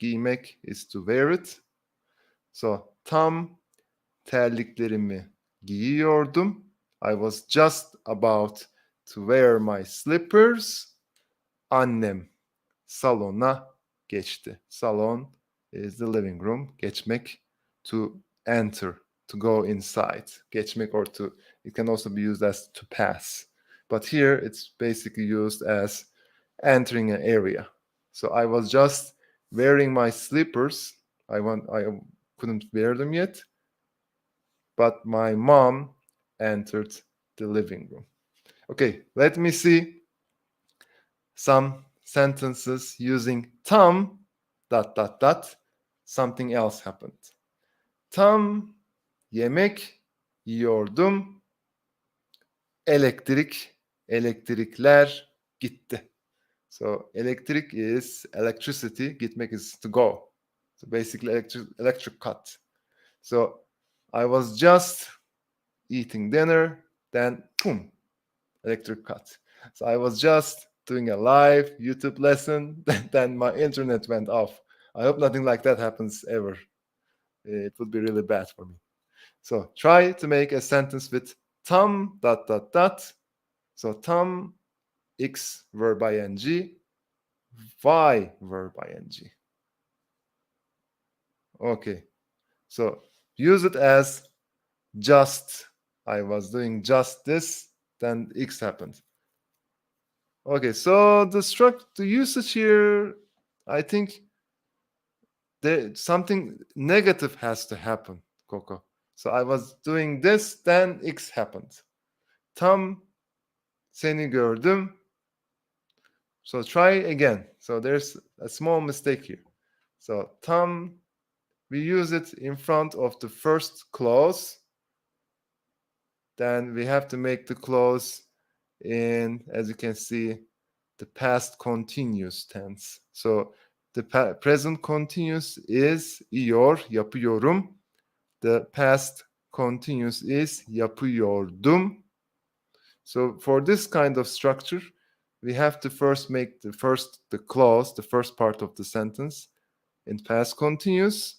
Giymek is to wear it. So tam terliklerimi giyiyordum. I was just about to wear my slippers. Annem salona geçti. Salon is the living room. Geçmek, to enter, to go inside. Geçmek, or to, it can also be used as to pass. But here it's basically used as entering an area. So I was just wearing my slippers. I couldn't wear them yet, but my mom entered the living room. Okay, let me see some sentences using tam dot dot dot. Something else happened. Tam yemek yiyordum. Elektrikler gitti. So electric is electricity, gitmek is to go. So basically electric cut. So I was just eating dinner, then boom, electric cut. So I was just doing a live YouTube lesson, then my internet went off. I hope nothing like that happens ever. It would be really bad for me. So try to make a sentence with tam dot dot dot. So tam, x verb ing, y verb ing. Okay. So use it as just. I was doing just this, then x happened. Okay, so the usage here, I think something negative has to happen, Coco. So I was doing this, then X happened. Tam seni gördüm. So try again. So there's a small mistake here. So tam, we use it in front of the first clause. Then we have to make the clause in, as you can see, the past continuous tense. So the present continuous is iyor, yapıyorum. The past continuous is yapıyordum. So for this kind of structure, we have to first make the clause, the first part of the sentence in past continuous,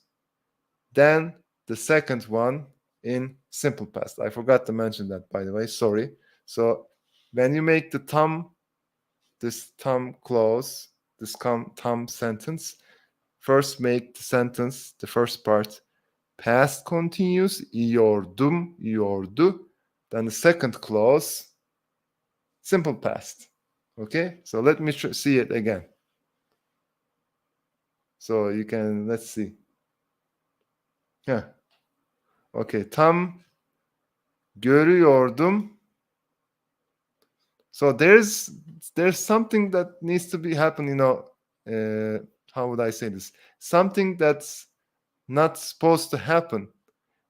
then the second one in simple past. I forgot to mention that, by the way, sorry. So when you make this tam clause, this tam sentence, first make the sentence, the first part, past continuous, yiyordum, yiyordu. Then the second clause, simple past. Okay, so let me see it again. So you can, let's see. Yeah. Okay, tam görüyordum. So there's something that needs to be happen, how would I say this? Something that's not supposed to happen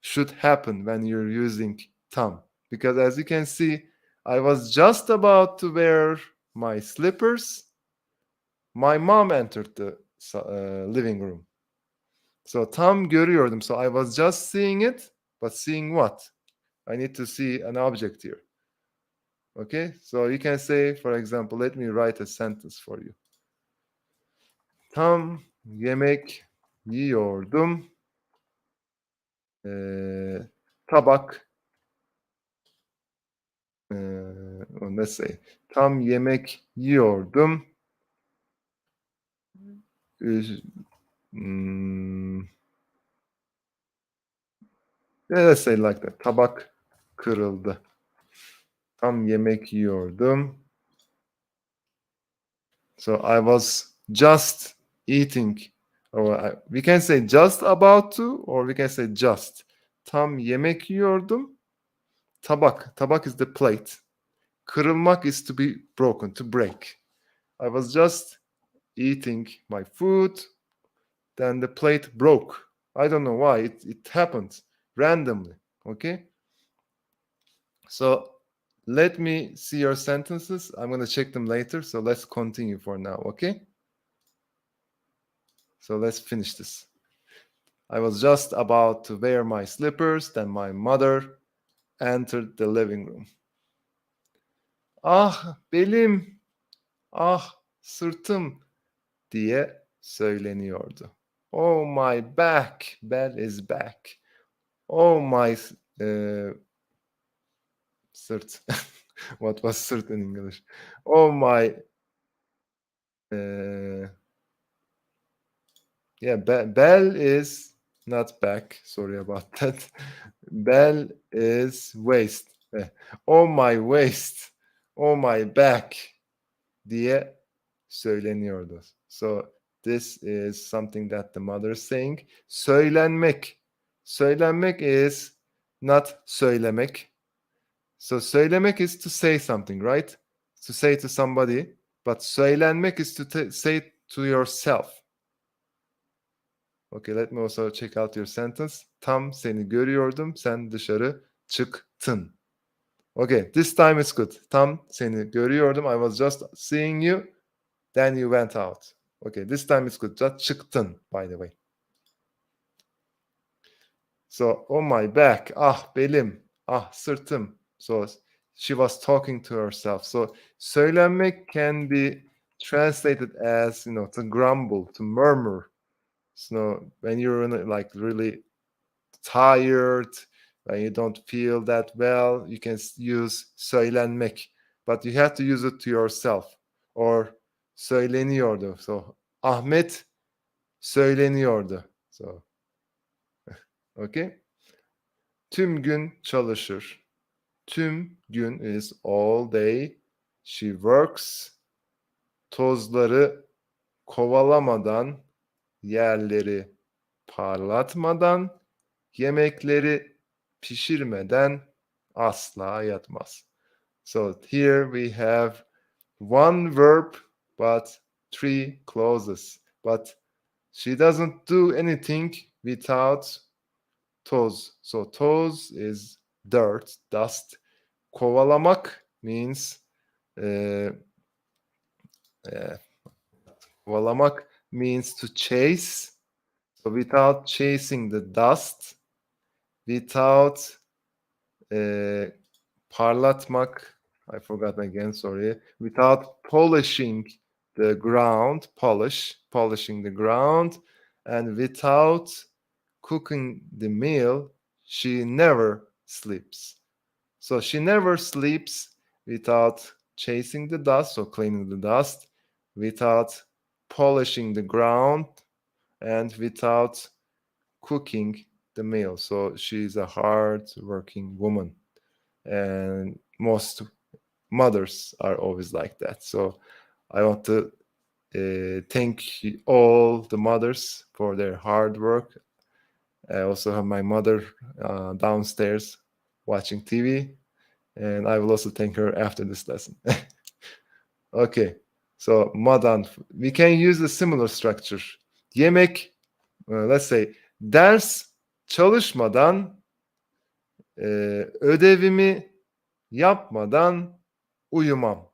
should happen when you're using tam. Because as you can see, I was just about to wear my slippers. My mom entered the living room. So tam görüyordum. So I was just seeing it, but seeing what? I need to see an object here. Okay, so you can say, for example, let me write a sentence for you. Tam yemek yiyordum. Tabak. Let's say, tam yemek yiyordum. Let's say like that. Tabak kırıldı. Tam yemek yiyordum. So I was just eating, or we can say just about to, or we can say just. Tam yemek yiyordum. Tabak is the plate. Kırılmak is to be broken, to break. I was just eating my food, then the plate broke. I don't know why. It happened randomly. Okay? So let me see your sentences. I'm going to check them later. So let's continue for now. Okay? So let's finish this. I was just about to wear my slippers, then my mother entered the living room. Ah belim, ah sırtım diye söyleniyordu. Oh my back, bell is back. Oh my Sırt. What was sırt in English? Oh my. Uh, yeah, bell is not back. Sorry about that. Bell is waist. Oh my waist. Oh my back diye söyleniyordu. So this is something that the mother is saying. Söylenmek. Söylenmek is not söylemek. So söylemek is to say something, right? To say to somebody. But söylenmek is to say to yourself. Okay, let me also check out your sentence. Tam seni görüyordum, sen dışarı çıktın. Okay, this time it's good. Tam seni görüyordum. I was just seeing you. Then you went out. Okay, this time it's good. Just çıktın, by the way. So, oh my back. Ah belim. Ah sırtım. So, she was talking to herself. So, söylenmek can be translated as, to grumble, to murmur. So, when you're like really tired, when you don't feel that well, you can use söylenmek. But you have to use it to yourself. Or söyleniyordu. So, Ahmet söyleniyordu. So, okay. Tüm gün çalışır. Tüm gün is all day. She works. Tozları kovalamadan, yerleri parlatmadan, yemekleri pişirmeden asla yatmaz. So here we have one verb but three clauses. But she doesn't do anything without toz. So toz is dirt, dust. Kovalamak means uh, uh, kovalamak means to chase. So without chasing the dust, without parlatmak, I forgot again, sorry, without polishing the ground, polishing the ground, and without cooking the meal, she never sleeps. So she never sleeps without chasing the dust, so cleaning the dust, without polishing the ground, and without cooking the meal. So she's a hard working woman. And most mothers are always like that. So I want to thank all the mothers for their hard work. I also have my mother downstairs watching TV, and I will also thank her after this lesson. Okay, so madan, we can use a similar structure. Yemek, let's say, ders çalışmadan, ödevimi yapmadan uyumam.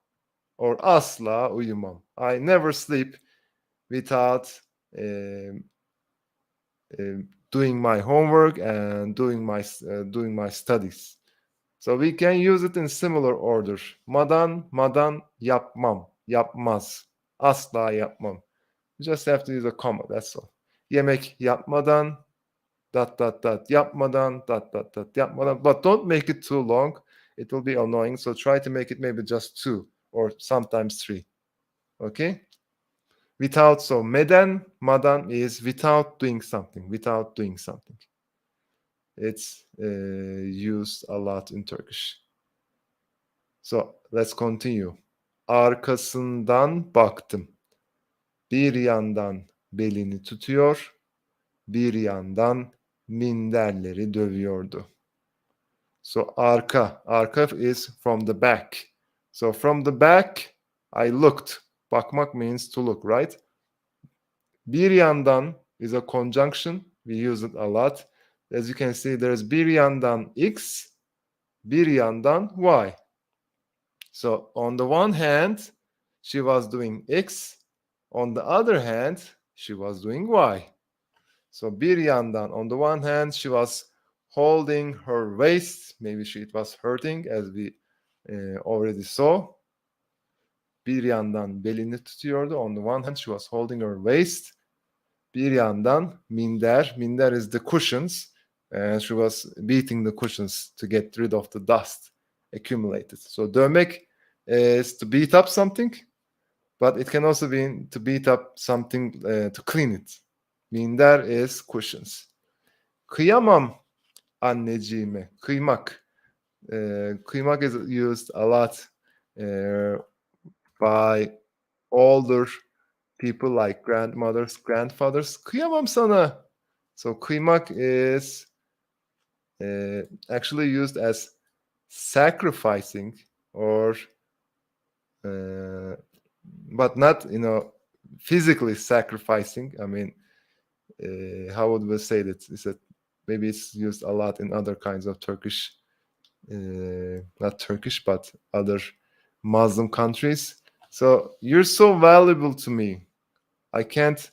Or asla uyumam. I never sleep without doing my homework and doing my studies. So we can use it in similar order. Madan yapmam, yapmaz, asla yapmam. You just have to use a comma. That's all. Yemek yapmadan, dot dot dot yapmadan, dot dot dot yapmadan. But don't make it too long. It will be annoying. So try to make it maybe just two or sometimes three. Okay. Without, so madan is without doing something, without doing something. It's used a lot in Turkish. So let's continue. Arkasından baktım. Bir yandan belini tutuyor, bir yandan minderleri dövüyordu. So arka is from the back. So from the back, I looked. Bakmak means to look, right? Bir yandan is a conjunction. We use it a lot. As you can see, there's bir yandan X, bir yandan Y. So on the one hand, she was doing X. On the other hand, she was doing Y. So bir yandan, on the one hand, she was holding her waist. Maybe it was hurting, as we already saw. Bir yandan belini tutuyordu. On the one hand, she was holding her waist. Bir yandan minder. Minder is the cushions. And she was beating the cushions to get rid of the dust. accumulated. So dövmek is to beat up something, but it can also be to beat up something to clean it. Minder is cushions. Kıyamam anneciğime. Kıymak. Kıymak is used a lot by older people like grandmothers, grandfathers. Kıyamam sana. So kıymak is actually used as sacrificing or but not physically sacrificing. I mean, how would we say that? Is that maybe it's used a lot in other kinds of Turkish, not Turkish, but other Muslim countries. So you're so valuable to me. I can't.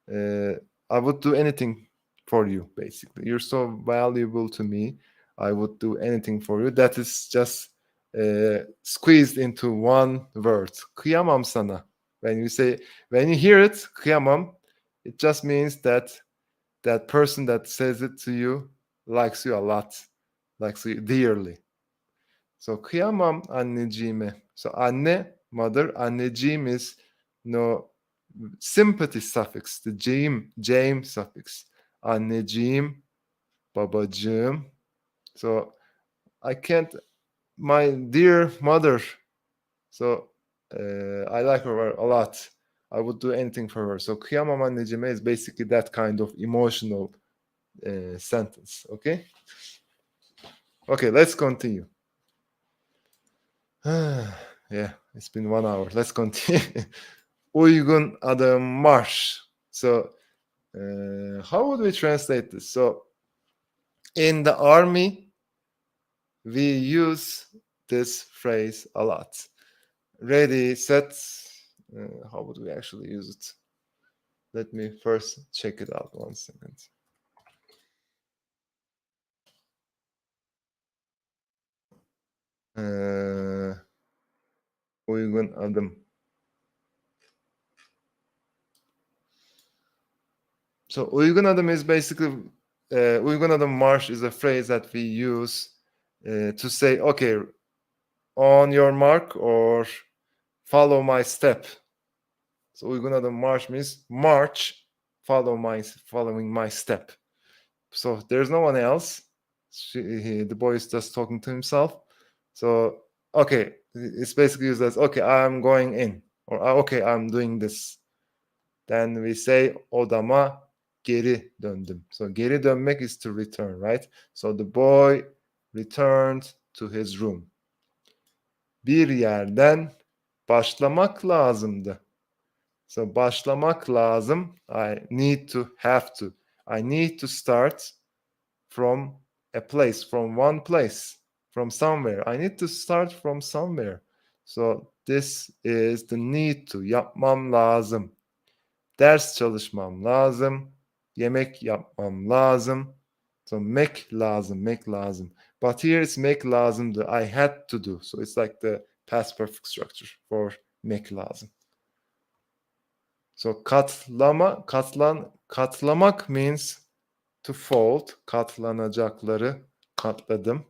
I would do anything for you. Basically, you're so valuable to me. I would do anything for you. That is just squeezed into one word. Kıyamam sana. When you hear it, kıyamam, it just means that that person that says it to you likes you a lot, likes you dearly. So kıyamam anneciğime. So anne, mother, anneciğim is no sympathy suffix, the came suffix. Anneciğim, babacığım. So I can't, my dear mother. So I like her a lot. I would do anything for her. So kıyamam anneciğime is basically that kind of emotional sentence. Okay? Okay, let's continue. Yeah, it's been 1 hour. Let's continue. Uygun adım marş. So how would we translate this? So in the army, we use this phrase a lot. Ready, set. How would we actually use it? Let me first check it out 1 second. Uygun adım. So uygun adım is basically uygun adım march is a phrase that we use to say, okay, on your mark or follow my step. So uygun adım march means march, following my step. So there's no one else. The boy is just talking to himself. So okay, it's basically used as okay, I'm going in, or okay, I'm doing this. Then we say odama geri döndüm. So geri dönmek is to return, right? So the boy returned to his room. Bir yerden başlamak lazımdı. So başlamak lazım. I need to, have to. I need to start from a place, from one place, from somewhere. I need to start from somewhere. So this is the need to. Yapmam lazım. Ders çalışmam lazım. Yemek yapmam lazım. So make lazım, make lazım. But here it's make lazımdı. I had to do. So it's like the past perfect structure for make lazım. So katlamak means to fold. Katlanacakları katladım.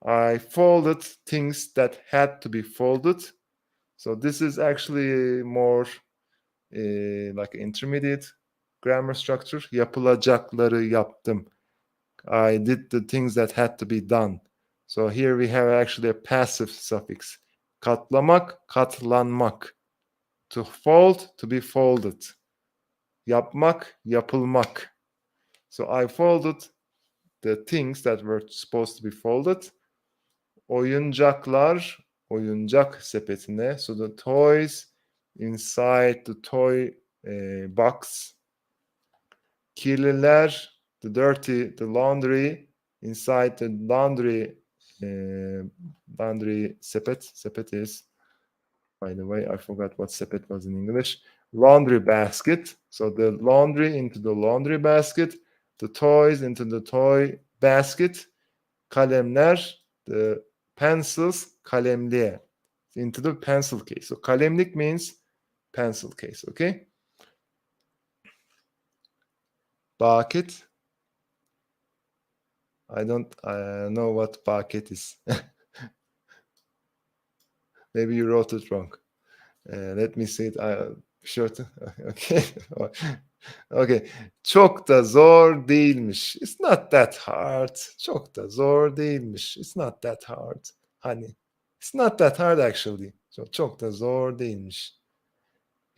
I folded things that had to be folded. So this is actually more like intermediate grammar structure. Yapılacakları yaptım. I did the things that had to be done. So here we have actually a passive suffix. Katlamak, katlanmak. To fold, to be folded. Yapmak, yapılmak. So I folded the things that were supposed to be folded. Oyuncaklar, oyuncak sepetine. So the toys inside the toy box. Kirliler, the laundry inside the laundry sepet. Sepet is, by the way, I forgot what sepet was in English. Laundry basket. So the laundry into the laundry basket, the toys into the toy basket. Kalemler, the pencils, kalemliğe, into the pencil case. So kalemlik means pencil case, okay? Bucket. I don't know what bucket is. Maybe you wrote it wrong. Let me see it. Sure. Okay. Okay. Çok da zor değilmiş. It's not that hard. Çok da zor değilmiş. It's not that hard. Hani. It's not that hard actually. Çok da zor değilmiş.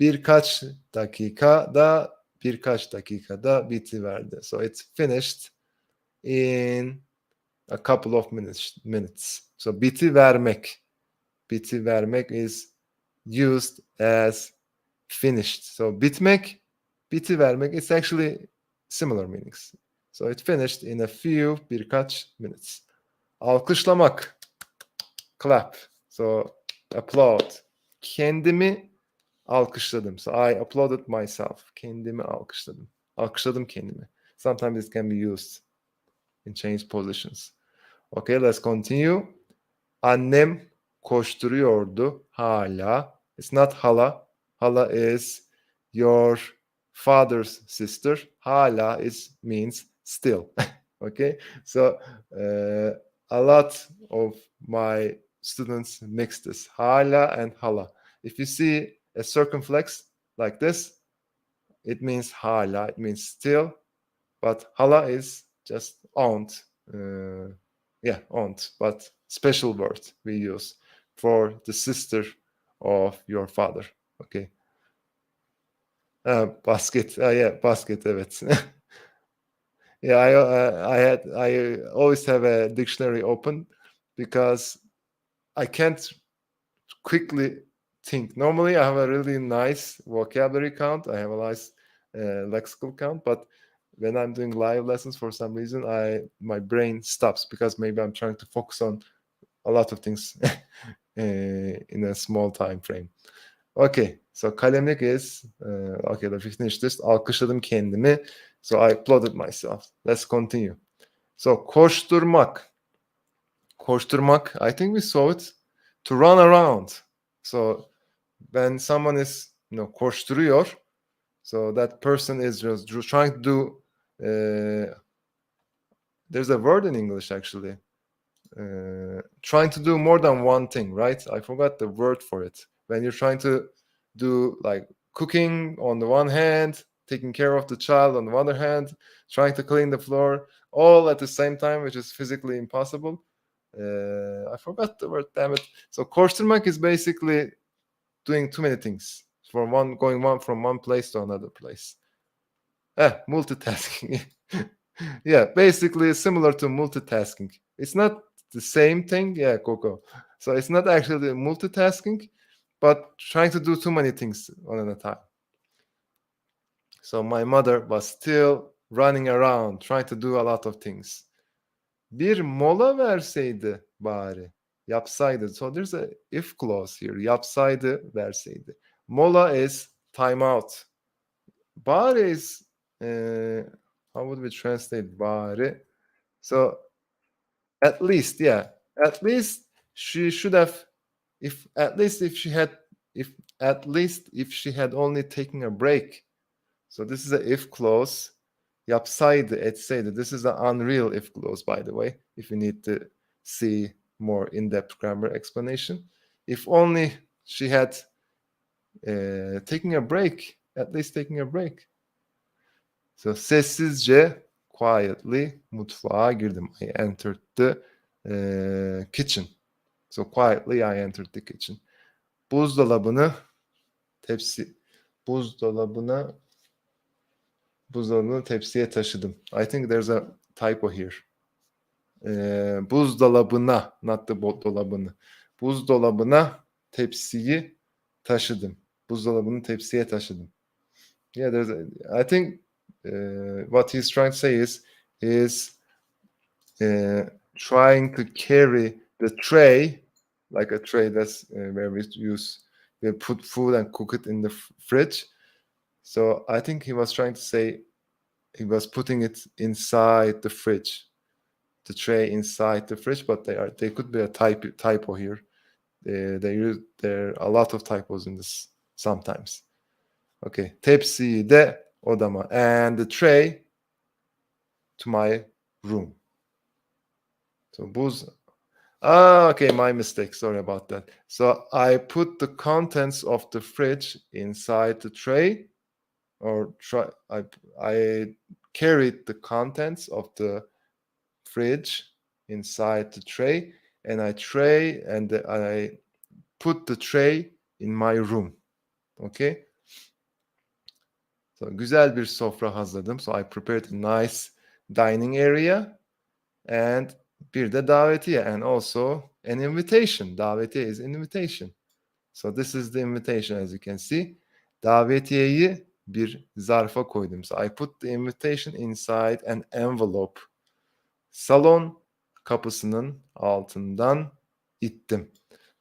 Birkaç dakikada birkaç dakikada bitiverdi. So it's finished in a couple of minutes. So bitivermek. Bitivermek is used as finished. So bitmek, bitivermek, it's actually similar meanings. So it finished in a few, birkaç minutes. Alkışlamak, clap. So applaud. Kendimi alkışladım. So I applauded myself. Kendimi alkışladım. Alkışladım kendimi. Sometimes it can be used in change positions. Okay, let's continue. Annem koşturuyordu hala. It's not hala. Hala is your father's sister. Hala means still. Okay, so a lot of my students mix this hala and hala. If you see a circumflex like this, it means hala, it means still, but hala is just aunt. Yeah, aunt, but special word we use for the sister of your father. Okay. Basket. Yeah, basket. Evet. Yeah, I always have a dictionary open because I can't quickly think. Normally, I have a really nice vocabulary count. I have a nice lexical count, but when I'm doing live lessons, for some reason, my brain stops because maybe I'm trying to focus on a lot of things in a small time frame. Okay, so kalemlik is okay. Let's finish this. Alkışladım kendimi. So I applauded myself. Let's continue. So koşturmak. Koşturmak. I think we saw it. To run around. So when someone is koşturuyor, so that person is just trying to do. There's a word in English actually. Trying to do more than one thing, right? I forgot the word for it. When you're trying to do like cooking on the one hand, taking care of the child on the other hand, trying to clean the floor, all at the same time, which is physically impossible. I forgot the word, damn it. So koşturmak is basically doing too many things going from one place to another place. Multitasking. Yeah, basically similar to multitasking. It's not the same thing. Yeah, Coco. So it's not actually multitasking, but trying to do too many things on a time. So my mother was still running around, trying to do a lot of things. Bir mola verseydi bari. Yapsaydı. So there's a if clause here. Yapsaydı, verseydi. Mola is time out. Bari is how would we translate bari? So at least, yeah. At least she should have if at least if she had only taken a break. So this is a if clause. Yapsaydı, etseydi. This is an unreal if clause, by the way, if you need to see more in-depth grammar explanation. If only she had taken a break, at least taking a break. So sessizce, quietly mutfağa girdim. I entered the kitchen. So quietly I entered the kitchen. Buzdolabını tepsiye taşıdım. I think there's a typo here. Buzdolabına, not the dolabını. Buzdolabına tepsiyi taşıdım. Buzdolabını tepsiye taşıdım. Yeah, I think what he's trying to say is trying to carry the tray, like a tray that's where we put food and cook it in the fridge. So I think he was trying to say he was putting it inside the fridge, the tray inside the fridge, but they could be a typo here. There are a lot of typos in this sometimes. Okay, tepsiyi de odama, and the tray to my room. So Ah, okay, my mistake. Sorry about that. So I put the contents of the fridge inside the tray, or try. I carried the contents of the fridge inside the tray, and I put the tray in my room. Okay. So güzel bir sofra hazırladım. So I prepared a nice dining area and bir de davetiye, and also an invitation. Davetiye is invitation. So this is the invitation, as you can see. Davetiyeyi bir zarfa koydum. So I put the invitation inside an envelope. Salon kapısının altından ittim.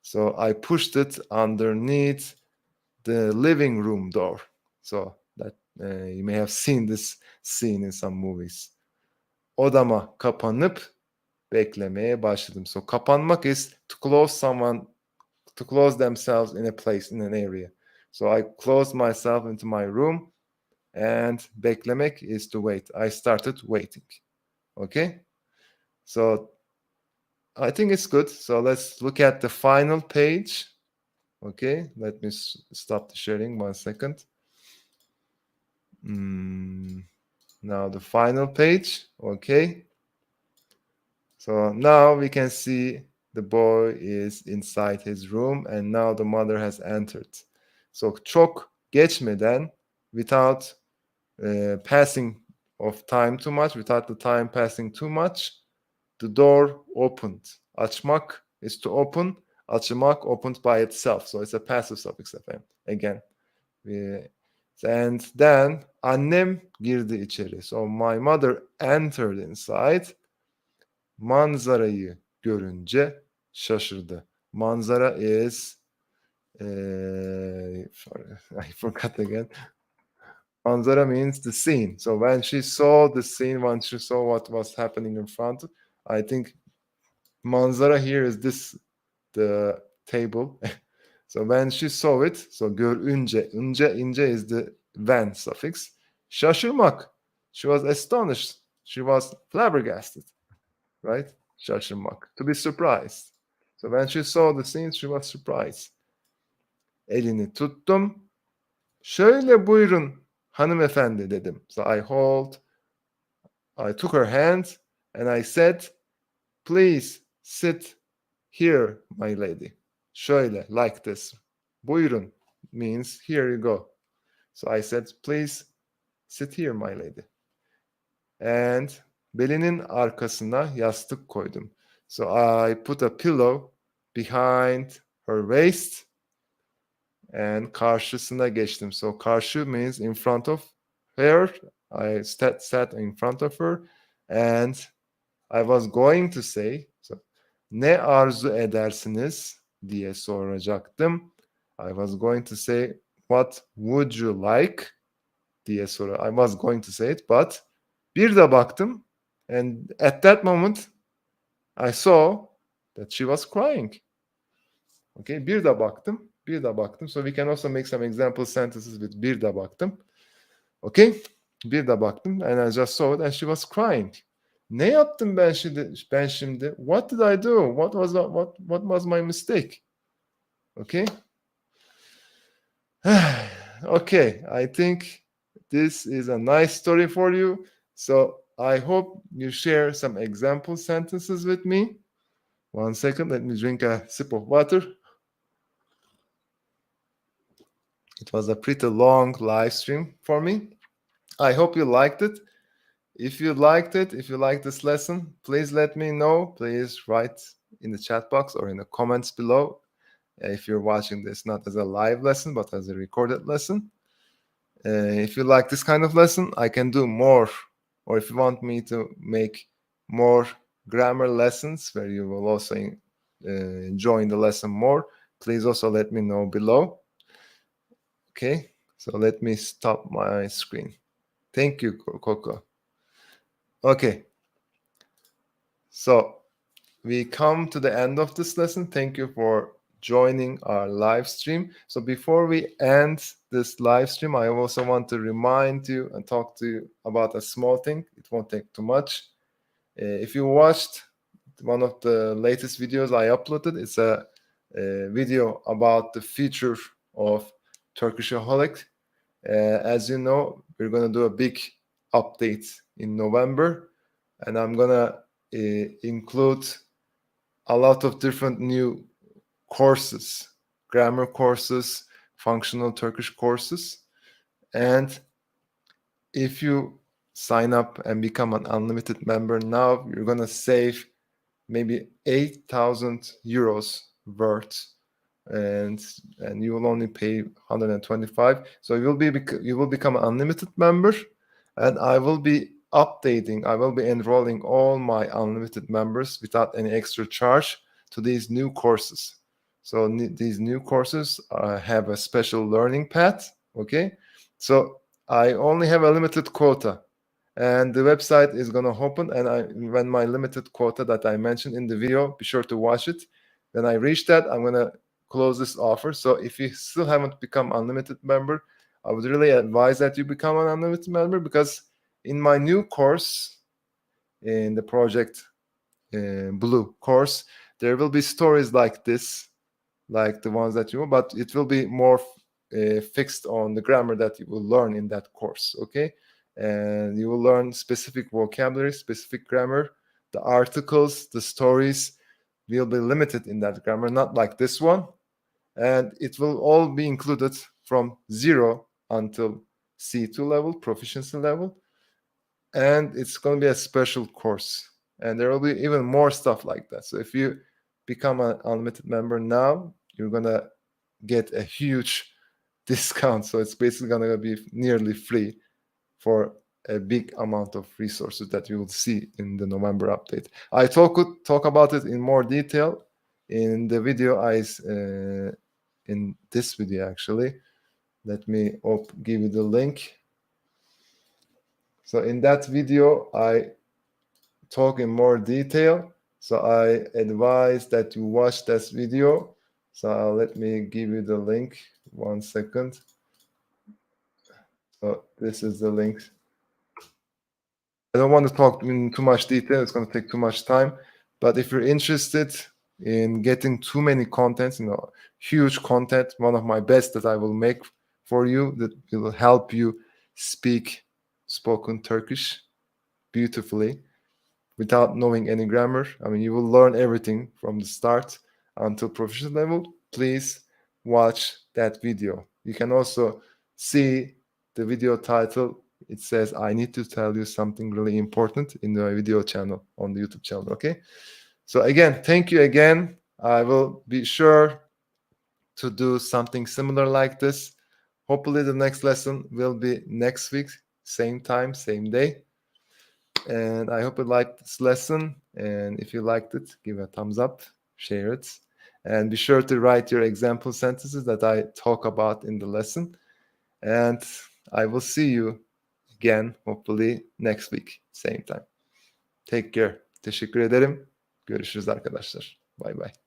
So I pushed it underneath the living room door. So that you may have seen this scene in some movies. Odama kapanıp beklemeye başladım. So kapanmak is to close someone, to close themselves in a place, in an area. So I closed myself into my room, and beklemek is to wait. I started waiting. Okay? So I think it's good. So let's look at the final page. Okay, let me stop the sharing 1 second. Now the final page. Okay. So now we can see the boy is inside his room, and now the mother has entered. So çok geçmeden, without passing of time too much, without the time passing too much, the door opened. Açmak is to open. Açmak opened by itself. So it's a passive suffix again. And then annem girdi içeri. So my mother entered inside. Manzarayı görünce şaşırdı. Manzara is sorry, I forgot again. Manzara means the scene. So when she saw the scene, when she saw what was happening in front, I think manzara here is this, the table. So when she saw it, so görünce, ince is the when suffix. Şaşırmak, she was astonished. She was flabbergasted, right? Şaşırmak, to be surprised. So when she saw the scene, she was surprised. Elini tuttum. Şöyle buyurun hanımefendi dedim. So I took her hand and I said, please sit here, my lady. Şöyle, like this. Buyurun means here you go. So I said, please sit here, my lady. And belinin arkasına yastık koydum. So I put a pillow behind her waist and karşısına geçtim. So karşı means in front of her. I sat in front of her and I was going to say, so, ne arzu edersiniz diye soracaktım. I was going to say, what would you like diye I was going to say it, but bir de baktım, and at that moment I saw that she was crying. Okay, bir de baktım. So we can also make some example sentences with bir de baktım. Okay, bir de baktım, and I just saw it, and she was crying. Ne yaptım ben şimdi? What did I do? What was my mistake? Okay. Okay, I think this is a nice story for you. So I hope you share some example sentences with me. 1 second, let me drink a sip of water. It was a pretty long live stream for me. I hope you liked it. If you liked this lesson, please let me know. Please write in the chat box or in the comments below if you're watching this not as a live lesson but as a recorded lesson. If you like this kind of lesson, I can do more. Or if you want me to make more grammar lessons where you will also enjoy the lesson more, please also let me know below. Okay, so let me stop my screen. Thank you, Coco. Okay, so we come to the end of this lesson. Thank you for joining our live stream. So before we end this live stream, I also want to remind you and talk to you about a small thing. It won't take too much. If you watched one of the latest videos I uploaded. It's a video about the future of Turkishaholic. As you know, we're gonna do a big update in November, and I'm gonna include a lot of different new courses, grammar courses, functional Turkish courses. And if you sign up and become an unlimited member now, you're gonna save maybe 8,000 euros worth, and you will only pay 125. So you will become an unlimited member, and I will be enrolling all my unlimited members without any extra charge to these new courses. So these new courses have a special learning path. Okay, so I only have a limited quota, and the website is going to open, and when my limited quota that I mentioned in the video, be sure to watch it. When I reach that, I'm going to close this offer. So if you still haven't become unlimited member, I would really advise that you become an unlimited member, because in my new course, in the Project Blue course, there will be stories like this, like the ones that you want, but it will be more fixed on the grammar that you will learn in that course. Okay, and you will learn specific vocabulary, specific grammar. The articles, the stories will be limited in that grammar, not like this one. And it will all be included from 0 until C2 level, proficiency level. And it's going to be a special course. And there will be even more stuff like that. So if you become an unlimited member now, you're going to get a huge discount. So it's basically going to be nearly free for a big amount of resources that you will see in the November update. I talk about it in more detail in the video in this video actually. Let me give you the link. So in that video, I talk in more detail. So I advise that you watch this video. So let me give you the link. 1 second. So this is the link. I don't want to talk in too much detail. It's going to take too much time. But if you're interested in getting too many contents, huge content, one of my best that I will make for you that will help you speak spoken Turkish beautifully without knowing any grammar. I mean, you will learn everything from the start until proficient level. Please watch that video. You can also see the video title. It says, I need to tell you something really important in the video channel on the YouTube channel. Okay. So again, thank you again. I will be sure to do something similar like this. Hopefully the next lesson will be next week, same time, same day. And I hope you liked this lesson. And if you liked it, give a thumbs up, share it, and be sure to write your example sentences that I talk about in the lesson. And I will see you again, hopefully next week, same time. Take care. Teşekkür ederim. Görüşürüz arkadaşlar. Bye bye.